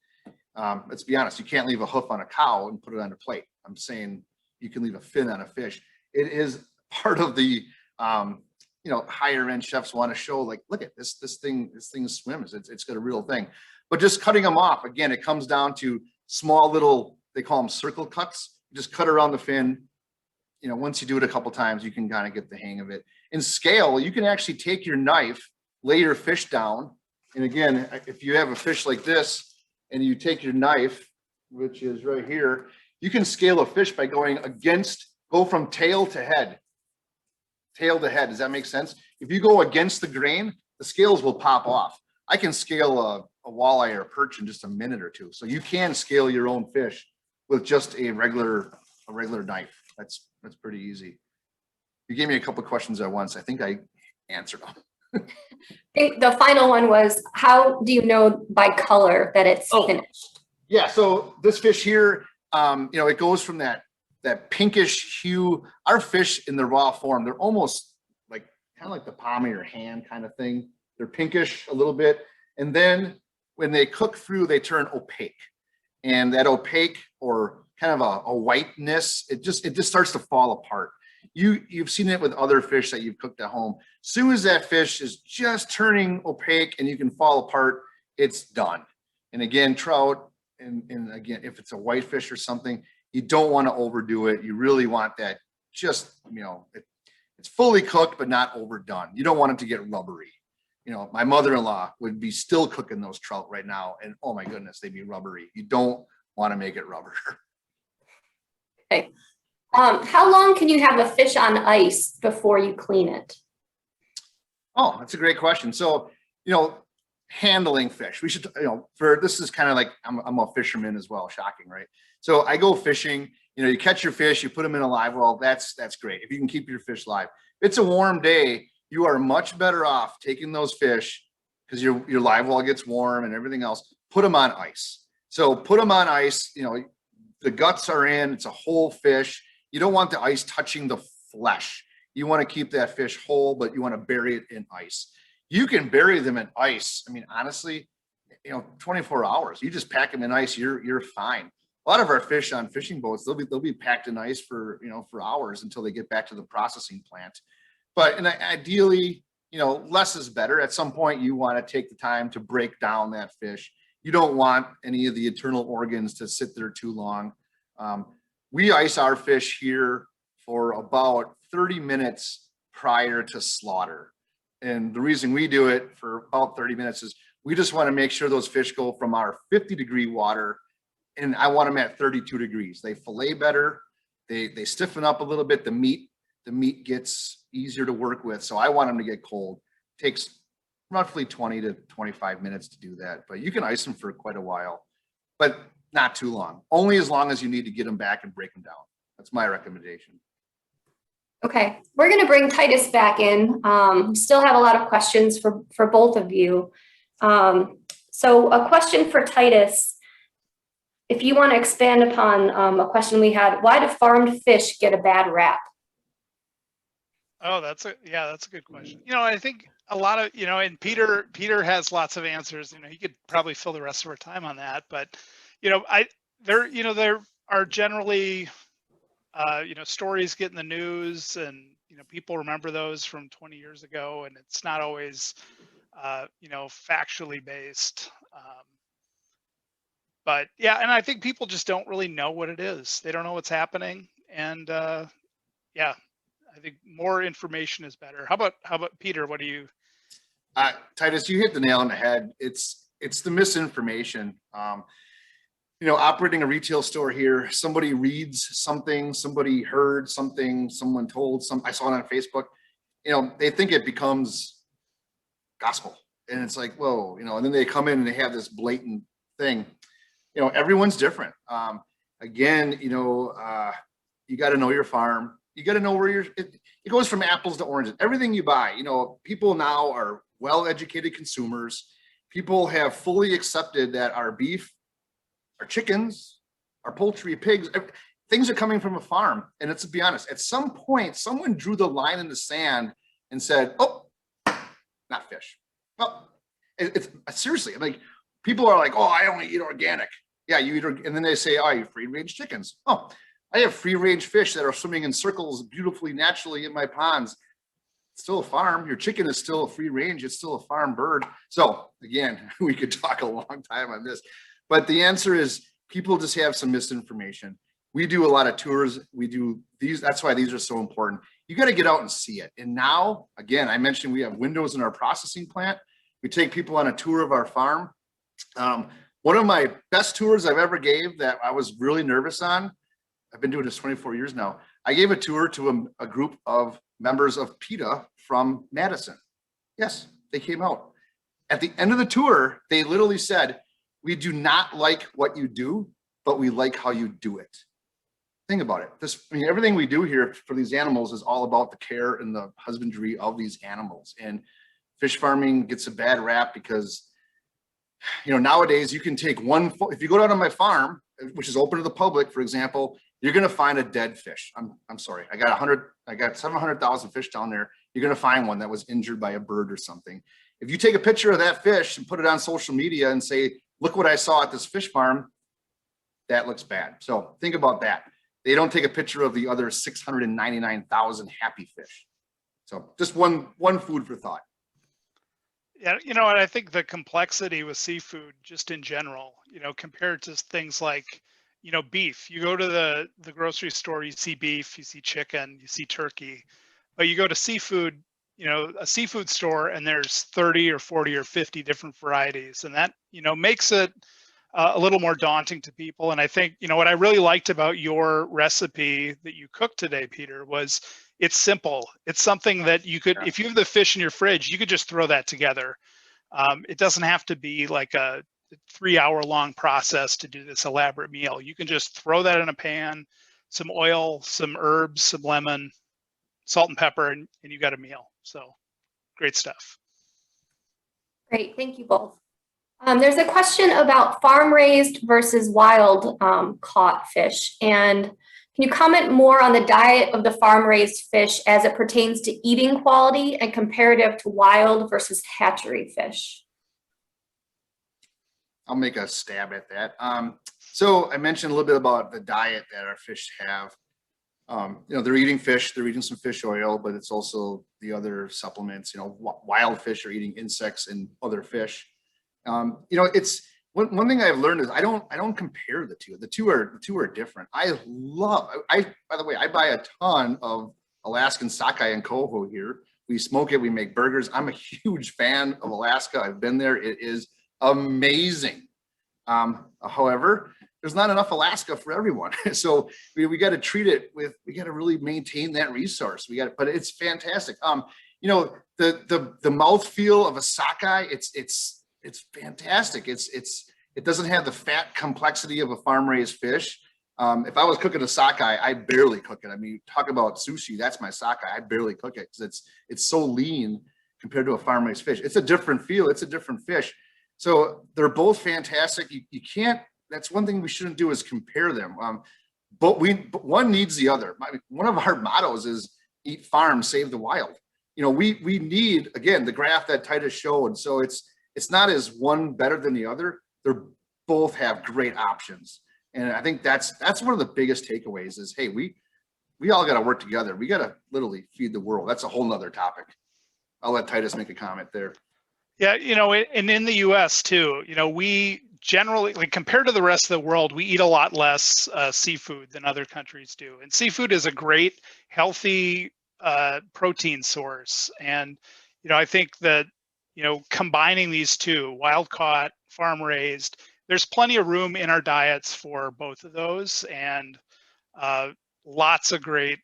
Let's be honest, you can't leave a hoof on a cow and put it on a plate. I'm saying you can leave a fin on a fish. It is part of the, higher end chefs want to show, like, look at this thing swims. It's got a real thing. But just cutting them off, again, it comes down to small little, they call them circle cuts. Just cut around the fin. Once you do it a couple times, you can kind of get the hang of it. In scale, you can actually take your knife, lay your fish down. And again, if you have a fish like this and you take your knife, which is right here, you can scale a fish by go from tail to head. Tail to head, does that make sense? If you go against the grain, the scales will pop off. I can scale a walleye or a perch in just a minute or two. So you can scale your own fish with just a regular knife. That's pretty easy. You gave me a couple of questions at once. I think I answered them. I think the final one was, how do you know by color that it's finished? Yeah, so this fish here, it goes from that pinkish hue. Our fish in the raw form, they're almost kind of like the palm of your hand kind of thing. They're pinkish a little bit. And then when they cook through, they turn opaque. And that opaque or kind of a whiteness, it just starts to fall apart. You've seen it with other fish that you've cooked at home. As soon as that fish is just turning opaque and you can fall apart, it's done. And again, trout, and again, if it's a whitefish or something, you don't want to overdo it. You really want that just, it's fully cooked, but not overdone. You don't want it to get rubbery. My mother-in-law would be still cooking those trout right now. And oh my goodness, they'd be rubbery. You don't want to make it rubber. Okay. How long can you have a fish on ice before you clean it? Oh, that's a great question. So, handling fish, we should, this is kind of like, I'm a fisherman as well. Shocking, right? So I go fishing, you catch your fish, you put them in a live well, that's great. If you can keep your fish live. If it's a warm day, you are much better off taking those fish because your live well gets warm and everything else, put them on ice. So put them on ice, the guts are in, it's a whole fish. You don't want the ice touching the flesh. You want to keep that fish whole, but you want to bury it in ice. You can bury them in ice. I mean, honestly, 24 hours. You just pack them in ice, you're fine. A lot of our fish on fishing boats, they'll be packed in ice for hours until they get back to the processing plant. But ideally, less is better. At some point, you want to take the time to break down that fish. You don't want any of the internal organs to sit there too long. We ice our fish here for about 30 minutes prior to slaughter. And the reason we do it for about 30 minutes is we just want to make sure those fish go from our 50-degree water, and I want them at 32 degrees. They fillet better. They stiffen up a little bit. The meat gets easier to work with. So I want them to get cold. It takes roughly 20 to 25 minutes to do that, but you can ice them for quite a while, but not too long. Only as long as you need to get them back and break them down. That's my recommendation. Okay, we're going to bring Titus back in. We still have a lot of questions for both of you. So a question for Titus. If you want to expand upon a question we had, why do farmed fish get a bad rap? Oh, that's a good question. I think a lot of, and Peter has lots of answers. He could probably fill the rest of our time on that, but there are generally stories get in the news, and people remember those from 20 years ago, and it's not always factually based. But yeah, and I think people just don't really know what it is. They don't know what's happening, and yeah, I think more information is better. How about Peter? What do you? Titus, you hit the nail on the head. It's the misinformation. Operating a retail store here, somebody reads something, somebody heard something, someone told I saw it on Facebook. They think it becomes gospel, and it's like, whoa, and then they come in and they have this blatant thing. Everyone's different. Again, you got to know your farm. You got to know where it goes from apples to oranges. Everything you buy, people now are well-educated consumers. People have fully accepted that our beef, our chickens, our poultry, pigs, things are coming from a farm. And let's be honest, at some point, someone drew the line in the sand and said, oh, not fish. Well, it's seriously, like, people are like, oh, I only eat organic. Yeah, you eat, and then they say, oh, you free-range chickens. Oh, I have free-range fish that are swimming in circles beautifully, naturally in my ponds. It's still a farm. Your chicken is still a free range. It's still a farm bird. So again, we could talk a long time on this, but the answer is people just have some misinformation. We do a lot of tours. We do these. That's why these are so important. You got to get out and see it. And now, again, I mentioned we have windows in our processing plant. We take people on a tour of our farm. One of my best tours I've ever gave that I was really nervous on, I've been doing this 24 years now. I gave a tour to a group of members of PETA from Madison. Yes, they came out. At the end of the tour, they literally said, we do not like what you do, but we like how you do it. Think about it. Everything we do here for these animals is all about the care and the husbandry of these animals. And fish farming gets a bad rap because, nowadays you can take if you go down on my farm, which is open to the public, for example, you're going to find a dead fish. I'm sorry. I got 700,000 fish down there. You're going to find one that was injured by a bird or something. If you take a picture of that fish and put it on social media and say, look what I saw at this fish farm, that looks bad. So think about that. They don't take a picture of the other 699,000 happy fish. So just one food for thought. Yeah, and I think the complexity with seafood, just in general, compared to things like, beef. You go to the grocery store, you see beef, you see chicken, you see turkey, but you go to seafood, a seafood store, and there's 30 or 40 or 50 different varieties, and that makes it a little more daunting to people. And I think what I really liked about your recipe that you cooked today, Peter, was it's simple. It's something that you could, if you have the fish in your fridge, you could just throw that together. It doesn't have to be like a 3-hour-long process to do this elaborate meal. You can just throw that in a pan, some oil, some herbs, some lemon, salt and pepper, and you got a meal. So great stuff. Great, thank you both. There's a question about farm raised versus wild caught fish. And Can you comment more on the diet of the farm-raised fish as it pertains to eating quality and comparative to wild versus hatchery fish? I'll make a stab at that. So I mentioned a little bit about the diet that our fish have. They're eating fish, they're eating some fish oil, but it's also the other supplements. Wild fish are eating insects and other fish. It's one thing I've learned is I don't compare the two. The two are different. By the way, I buy a ton of Alaskan sockeye and coho here. We smoke it, we make burgers. I'm a huge fan of Alaska. I've been there. It is amazing. However, there's not enough Alaska for everyone. So we got to treat it we got to really maintain that resource. But it's fantastic. The mouthfeel of a sockeye, it's fantastic. It doesn't have the fat complexity of a farm-raised fish. If I was cooking a sockeye, I barely cook it. I mean, talk about sushi, that's my sockeye. I barely cook it because it's so lean compared to a farm-raised fish. It's a different feel. It's a different fish. So they're both fantastic. You can't, that's one thing we shouldn't do is compare them. But one needs the other. One of our mottos is eat farm, save the wild. We need, again, the graph that Titus showed. So it's not as one better than the other. They're both have great options. And I think that's one of the biggest takeaways is, hey, we all got to work together. We got to literally feed the world. That's a whole nother topic. I'll let Titus make a comment there. Yeah, and in the US too, we generally, like compared to the rest of the world, we eat a lot less seafood than other countries do. And seafood is a great, healthy protein source. And, I think that, combining these two, wild caught, farm raised, there's plenty of room in our diets for both of those, and lots of great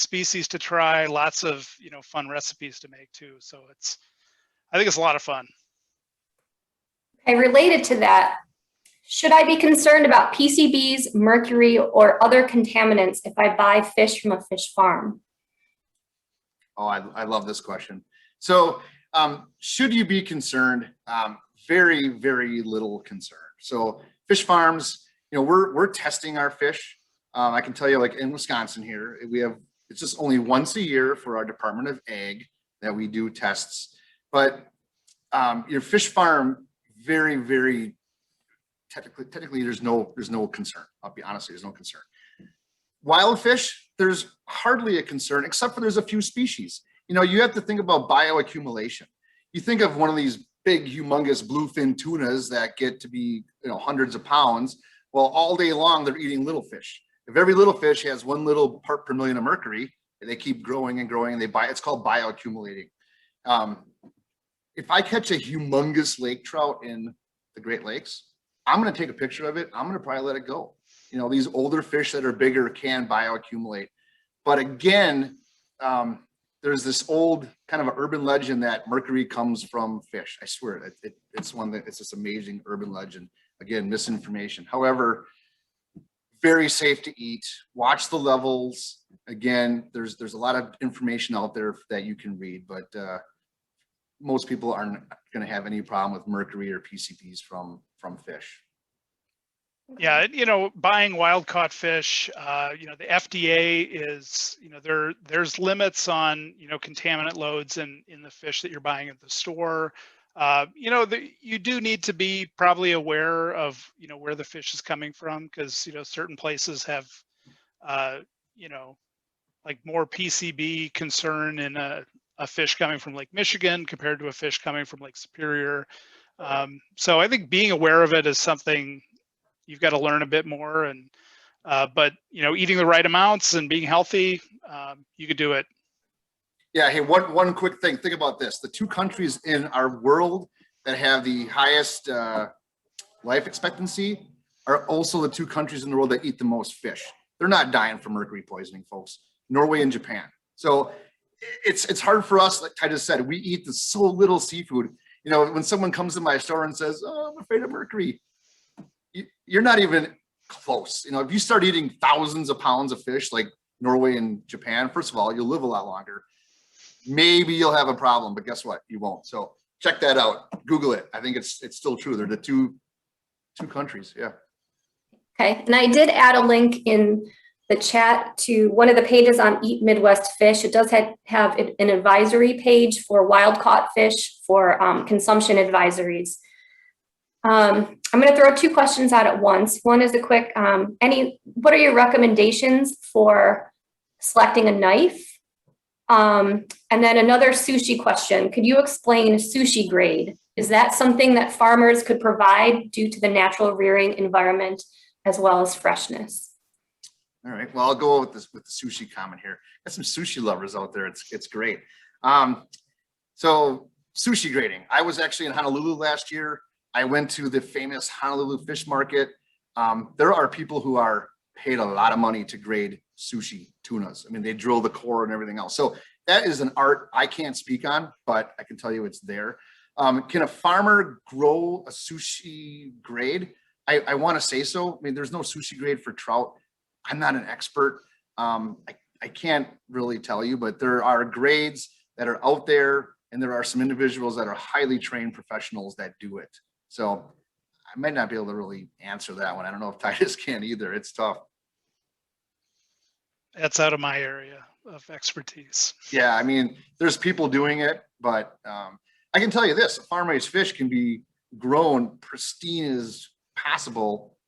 species to try, lots of, fun recipes to make too. So I think it's a lot of fun. Okay, related to that, should I be concerned about PCBs, mercury, or other contaminants if I buy fish from a fish farm? Oh, I love this question. So should you be concerned? Very, very little concern. So fish farms, we're testing our fish. I can tell you, like in Wisconsin here, it's just only once a year for our Department of Ag that we do tests. But your fish farm, very, very technically, there's no concern. I'll be honest, there's no concern. Wild fish, there's hardly a concern, except for there's a few species. You have to think about bioaccumulation. You think of one of these big, humongous bluefin tunas that get to be, hundreds of pounds. Well, all day long, they're eating little fish. If every little fish has 1 little part per million of mercury, and they keep growing and growing, and it's called bioaccumulating. If I catch a humongous lake trout in the Great Lakes, I'm going to take a picture of it. I'm going to probably let it go. These older fish that are bigger can bioaccumulate. But again, there's this old kind of an urban legend that mercury comes from fish. I swear, it's this amazing urban legend. Again, misinformation. However, very safe to eat. Watch the levels. Again, there's a lot of information out there that you can read, but most people aren't going to have any problem with mercury or PCBs from fish. Yeah, buying wild caught fish, the FDA is, there's limits on, contaminant loads in the fish that you're buying at the store. You do need to be probably aware of, where the fish is coming from, because, certain places have, like more PCB concern in a fish coming from Lake Michigan compared to a fish coming from Lake Superior. So I think being aware of it is something you've got to learn a bit more, and but eating the right amounts and being healthy, you could do it. Yeah. Hey, one quick thing. Think about this: the two countries in our world that have the highest life expectancy are also the two countries in the world that eat the most fish. They're not dying from mercury poisoning, folks. Norway and Japan. So it's hard for us. Like Titus said, we eat so little seafood. When someone comes to my store and says, "Oh, I'm afraid of mercury," you're not even close. If you start eating thousands of pounds of fish like Norway and Japan, first of all, you'll live a lot longer. Maybe you'll have a problem, but guess what? You won't. So check that out. Google it. I think it's still true. They're the two countries. Yeah. Okay. And I did add a link in the chat to one of the pages on Eat Midwest Fish. It does have an advisory page for wild caught fish for consumption advisories. I'm going to throw two questions out at once. One is a quick, what are your recommendations for selecting a knife? And then another sushi question. Could you explain sushi grade? Is that something that farmers could provide due to the natural rearing environment as well as freshness? All right, well, I'll go with this with the sushi comment here. Got some sushi lovers out there. It's great. So sushi grading. I was actually in Honolulu last year. I went to the famous Honolulu fish market. There are people who are paid a lot of money to grade sushi tunas. I mean, they drill the core and everything else. So that is an art I can't speak on, but I can tell you it's there. Can a farmer grow a sushi grade? I want to say so. I mean, there's no sushi grade for trout. I'm not an expert. I can't really tell you, but there are grades that are out there, and there are some individuals that are highly trained professionals that do it. So I might not be able to really answer that one. I don't know if Titus can either. It's tough. That's out of my area of expertise. Yeah, I mean, there's people doing it, but I can tell you this: farm-raised fish can be grown pristine as possible.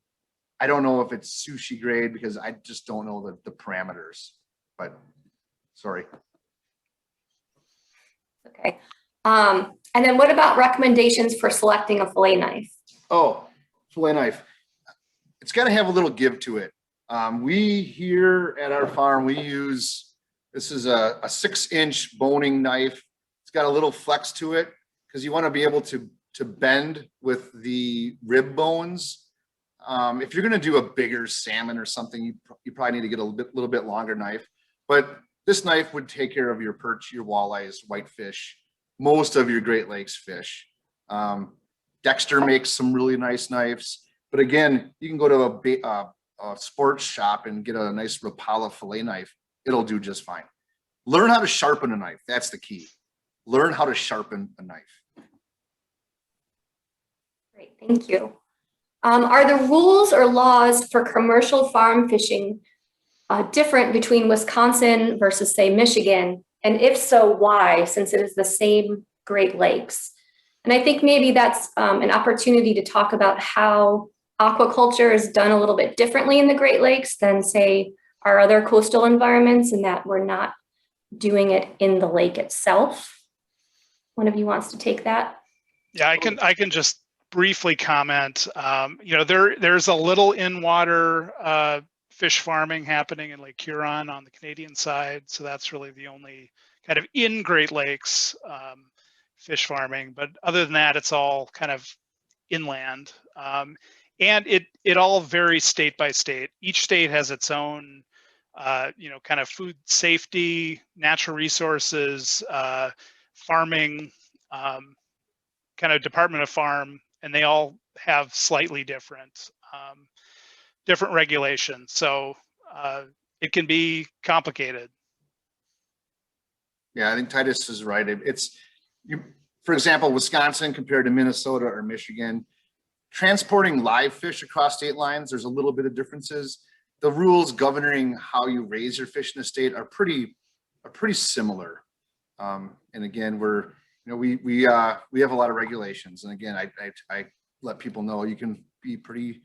I don't know if it's sushi grade because I just don't know the parameters, but sorry. Okay. And then what about recommendations for selecting a fillet knife? Oh, fillet knife. It's got to have a little give to it. We here at our farm, we use, this is a 6-inch boning knife. It's got a little flex to it because you want to be able to bend with the rib bones. If you're going to do a bigger salmon or something, you probably need to get a little bit longer knife. But this knife would take care of your perch, your walleyes, whitefish, most of your Great Lakes fish. Dexter makes some really nice knives. But again, you can go to a sports shop and get a nice Rapala fillet knife. It'll do just fine. Learn how to sharpen a knife. That's the key. Learn how to sharpen a knife. Great, thank you. Are the rules or laws for commercial farm fishing different between Wisconsin versus, say, Michigan? And if so, why, since it is the same Great Lakes? And I think maybe that's an opportunity to talk about how aquaculture is done a little bit differently in the Great Lakes than, say, our other coastal environments, and that we're not doing it in the lake itself. One of you wants to take that? Yeah, I can just briefly comment. There's a little in-water fish farming happening in Lake Huron on the Canadian side. So that's really the only kind of in Great Lakes fish farming. But other than that, it's all kind of inland. And it all varies state by state. Each state has its own, kind of food safety, natural resources, farming, kind of Department of Farm, and they all have slightly different regulations. So it can be complicated. Yeah, I think Titus is right. For example, Wisconsin compared to Minnesota or Michigan, transporting live fish across state lines, there's a little bit of differences. The rules governing how you raise your fish in the state are pretty similar. And again, we have a lot of regulations. And again, I let people know you can be pretty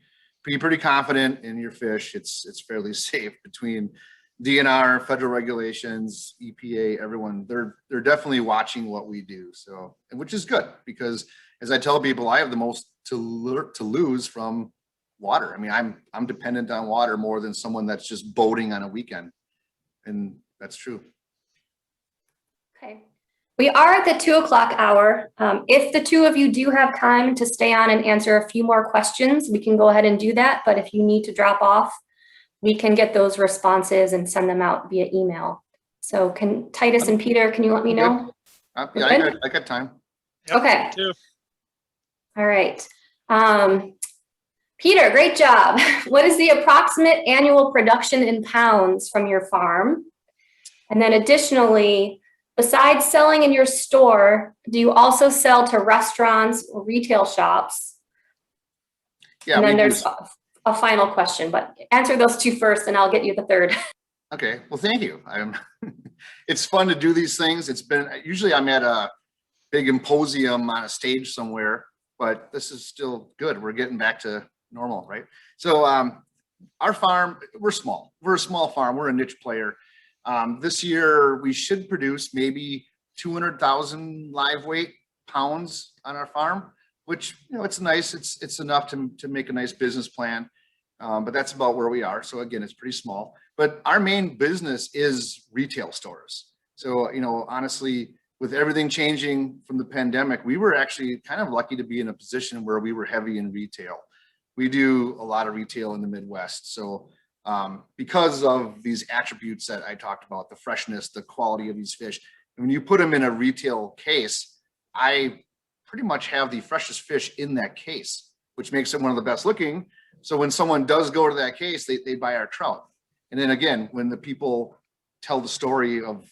confident in your fish. It's fairly safe between DNR, federal regulations, EPA, everyone. They're definitely watching what we do. So, which is good because as I tell people, I have the most to lose from water. I mean, I'm dependent on water more than someone that's just boating on a weekend, and that's true. Okay, we are at the 2:00 hour. If the two of you do have time to stay on and answer a few more questions, we can go ahead and do that. But if you need to drop off, we can get those responses and send them out via email. So can Titus and Peter, can you let me know? Yeah, I got time. Yep, okay. me too. All right. Peter, great job. What is the approximate annual production in pounds from your farm? And then additionally, besides selling in your store, do you also sell to restaurants or retail shops? Yeah, and then there's a final question, but answer those two first and I'll get you the third. Okay, well, thank you. It's fun to do these things. Usually I'm at a big symposium on a stage somewhere, but this is still good. We're getting back to normal, right? So our farm, we're small. We're a small farm. We're a niche player. This year we should produce maybe 200,000 live weight pounds on our farm, which, it's nice. It's enough to make a nice business plan. But that's about where we are. So again, it's pretty small, but our main business is retail stores. So, honestly, with everything changing from the pandemic, we were actually kind of lucky to be in a position where we were heavy in retail. We do a lot of retail in the Midwest. So because of these attributes that I talked about, the freshness, the quality of these fish, and when you put them in a retail case, I pretty much have the freshest fish in that case, which makes it one of the best looking. So when someone does go to that case, they buy our trout. And then again, when the people tell the story of,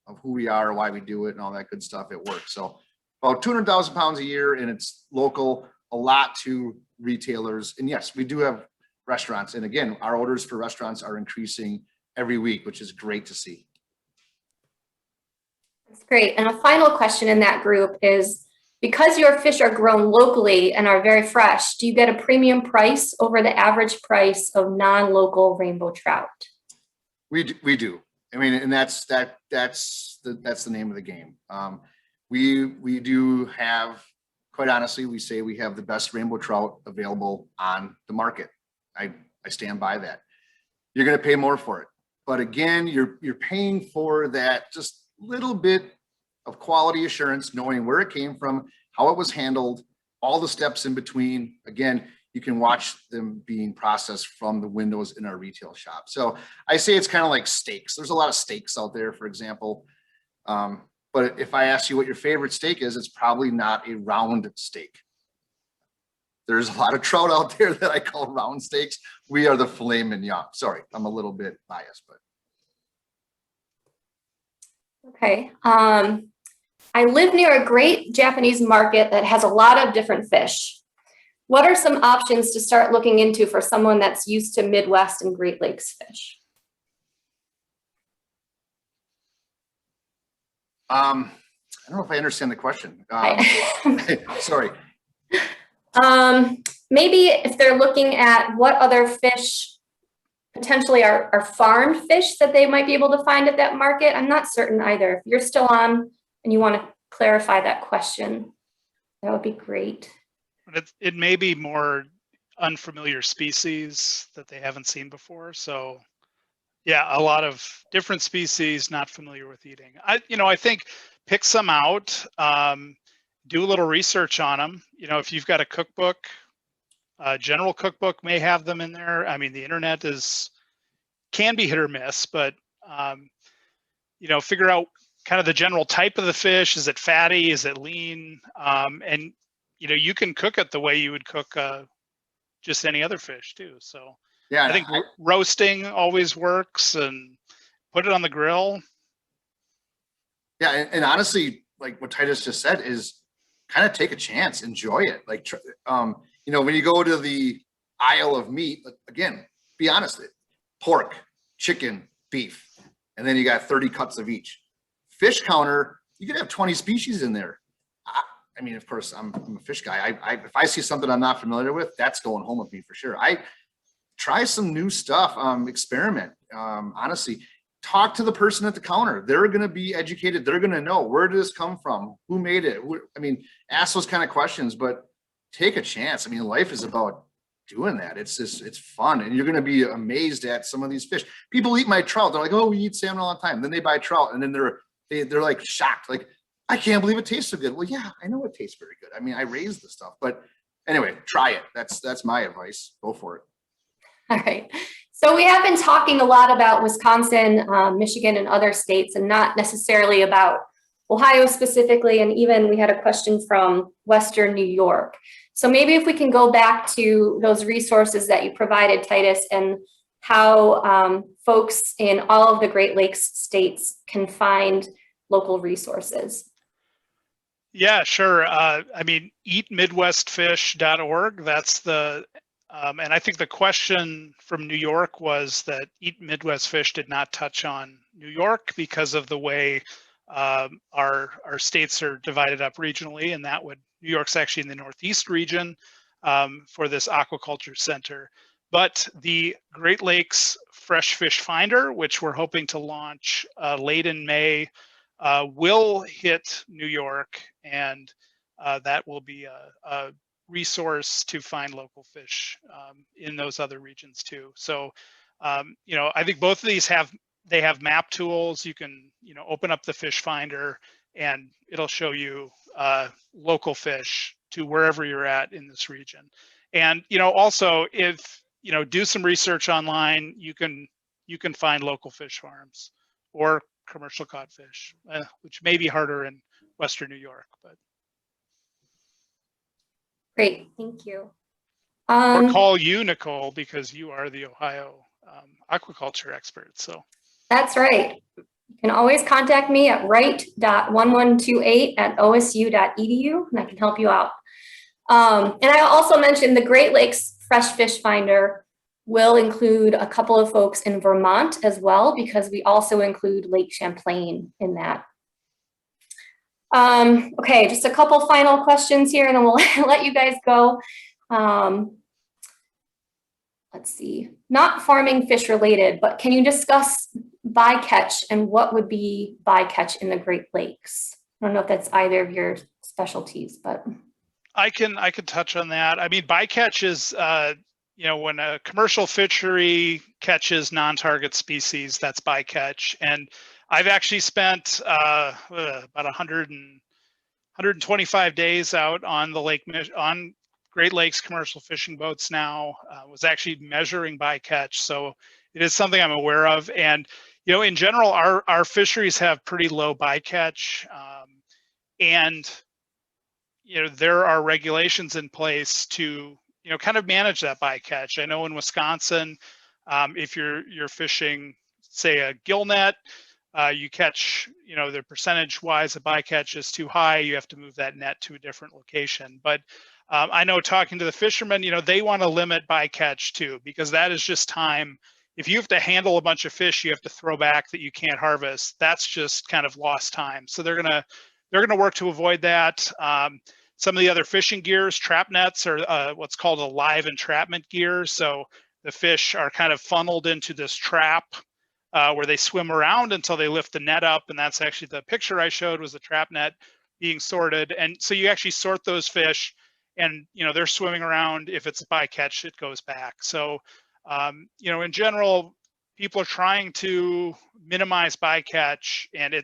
of who we are, why we do it and all that good stuff, it works. So about 200,000 pounds a year, and it's local, a lot to retailers. And yes, we do have restaurants. And again, our orders for restaurants are increasing every week, which is great to see. That's great. And a final question in that group is, because your fish are grown locally and are very fresh, do you get a premium price over the average price of non-local rainbow trout? We do. I mean, and that's the name of the game. We do have, quite honestly, we say we have the best rainbow trout available on the market. I stand by that. You're going to pay more for it, but again, you're paying for that just little bit of quality assurance, knowing where it came from, how it was handled, all the steps in between. Again, you can watch them being processed from the windows in our retail shop. So I say it's kind of like steaks. There's a lot of steaks out there, for example. But if I ask you what your favorite steak is, it's probably not a round steak. There's a lot of trout out there that I call round steaks. We are the filet mignon. Sorry, I'm a little bit biased, but. Okay. I live near a great Japanese market that has a lot of different fish. What are some options to start looking into for someone that's used to Midwest and Great Lakes fish? I don't know if I understand the question. Sorry. Maybe if they're looking at what other fish potentially are farmed fish that they might be able to find at that market. I'm not certain either. If you're still on and you want to clarify that question, that would be great. It may be more unfamiliar species that they haven't seen before. So yeah, a lot of different species not familiar with eating. I think pick some out, do a little research on them. If you've got a cookbook, general cookbook may have them in there. I mean, the internet can be hit or miss, but figure out kind of the general type of the fish. Is it fatty? Is it lean? And you can cook it the way you would cook just any other fish too. So yeah, I think roasting always works, and put it on the grill. Yeah, and honestly, like what Titus just said, is kind of take a chance, enjoy it. Like, when you go to the aisle of meat, again, be honest, pork, chicken, beef, and then you got 30 cuts of each. Fish counter, you could have 20 species in there. I mean, of course, I'm a fish guy. If I see something I'm not familiar with, that's going home with me for sure. I try some new stuff, experiment. Honestly, talk to the person at the counter. They're going to be educated. They're going to know, where did this come from? Who made it? Ask those kind of questions, but take a chance. Life is about doing that. It's fun. And you're going to be amazed at some of these fish. People eat my trout. They're like, oh, we eat salmon all the time. Then they buy trout, and then they're like shocked. Like, I can't believe it tastes so good. Well, yeah, I know it tastes very good. I raised the stuff, but anyway, try it. That's my advice. Go for it. All right. So we have been talking a lot about Wisconsin, Michigan, and other states, and not necessarily about Ohio specifically. And even we had a question from Western New York. So maybe if we can go back to those resources that you provided, Titus, and how folks in all of the Great Lakes states can local resources. Yeah, sure. Eatmidwestfish.org. That's the And I think the question from New York was that Eat Midwest Fish did not touch on New York because of the way our states are divided up regionally, and New York's actually in the Northeast region for this aquaculture center. But the Great Lakes Fresh Fish Finder, which we're hoping to launch late in May, will hit New York, and that will be a resource to find local fish in those other regions too. So, I think both of these have map tools. You can, open up the fish finder and it'll show you local fish to wherever you're at in this region. And, also if, do some research online, you can find local fish farms or commercial caught fish, which may be harder in Western New York, but. Great, thank you. Or call you, Nicole, because you are the Ohio aquaculture expert. So that's right. You can always contact me at write.1128@osu.edu, and I can help you out. And I also mentioned the Great Lakes Fresh Fish Finder will include a couple of folks in Vermont as well, because we also include Lake Champlain in that. Okay, just a couple final questions here and then we'll let you guys go. Let's see, not farming fish related, but can you discuss bycatch and what would be bycatch in the Great Lakes? I don't know if that's either of your specialties, but. I can touch on that. I mean, bycatch is, when a commercial fishery catches non-target species, that's bycatch. And I've actually spent about 125 days out on the on Great Lakes commercial fishing boats now. Was actually measuring bycatch, so it is something I'm aware of. And in general, our fisheries have pretty low bycatch, and there are regulations in place to kind of manage that bycatch. I know in Wisconsin, if you're fishing, say, a gill net, you catch, the percentage wise, the bycatch is too high, you have to move that net to a different location. But I know talking to the fishermen, they want to limit bycatch too, because that is just time. If you have to handle a bunch of fish you have to throw back that you can't harvest, that's just kind of lost time. So they're gonna work to avoid that. Some of the other fishing gears, trap nets, are what's called a live entrapment gear. So the fish are kind of funneled into this trap where they swim around until they lift the net up. And that's actually the picture I showed, was the trap net being sorted. And so you actually sort those fish and, they're swimming around. If it's a bycatch, it goes back. So, in general, people are trying to minimize bycatch. And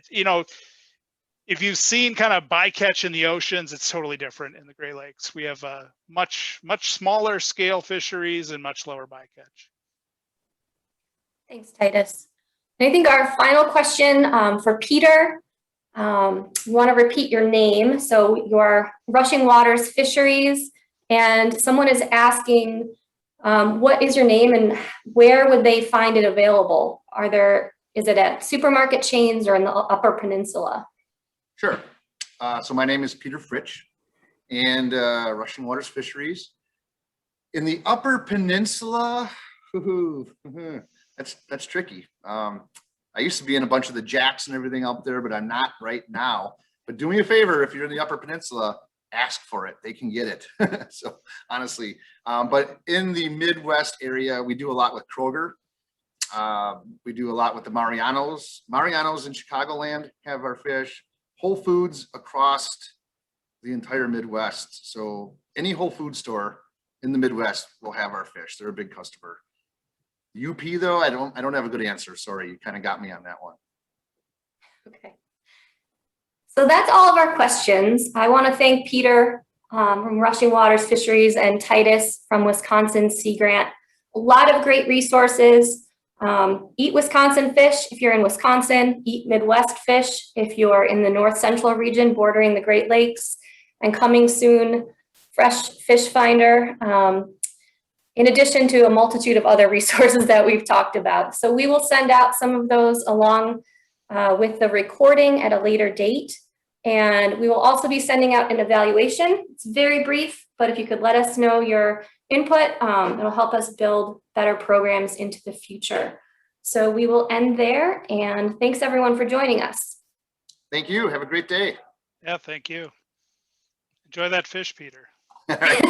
if you've seen kind of bycatch in the oceans, it's totally different in the Great Lakes. We have much smaller scale fisheries and much lower bycatch. Thanks, Titus. And I think our final question for Peter, you want to repeat your name. So your Rushing Waters Fisheries, and someone is asking, what is your name and where would they find it available? Is it at supermarket chains or in the Upper Peninsula? Sure. So my name is Peter Fritsch, and Rushing Waters Fisheries. In the Upper Peninsula, that's tricky. I used to be in a bunch of the jacks and everything up there, but I'm not right now. But do me a favor, if you're in the Upper Peninsula, ask for it. They can get it. So honestly, but in the Midwest area, we do a lot with Kroger. We do a lot with the Marianos. Marianos in Chicagoland have our fish. Whole Foods across the entire Midwest. So any Whole Food store in the Midwest will have our fish. They're a big customer. UP though, I don't have a good answer. Sorry, you kind of got me on that one. Okay. So that's all of our questions. I want to thank Peter from Rushing Waters Fisheries and Titus from Wisconsin Sea Grant. A lot of great resources. Eat Wisconsin fish if you're in Wisconsin. Eat Midwest fish if you're in the North Central region bordering the Great Lakes. And coming soon, Fresh Fish Finder, in addition to a multitude of other resources that we've talked about. So we will send out some of those along with the recording at a later date. And we will also be sending out an evaluation. It's very brief, but if you could let us know your input, it'll help us build better programs into the future. So we will end there, and thanks everyone for joining us. Thank you. Have a great day. Yeah, thank you. Enjoy that fish, Peter. All right.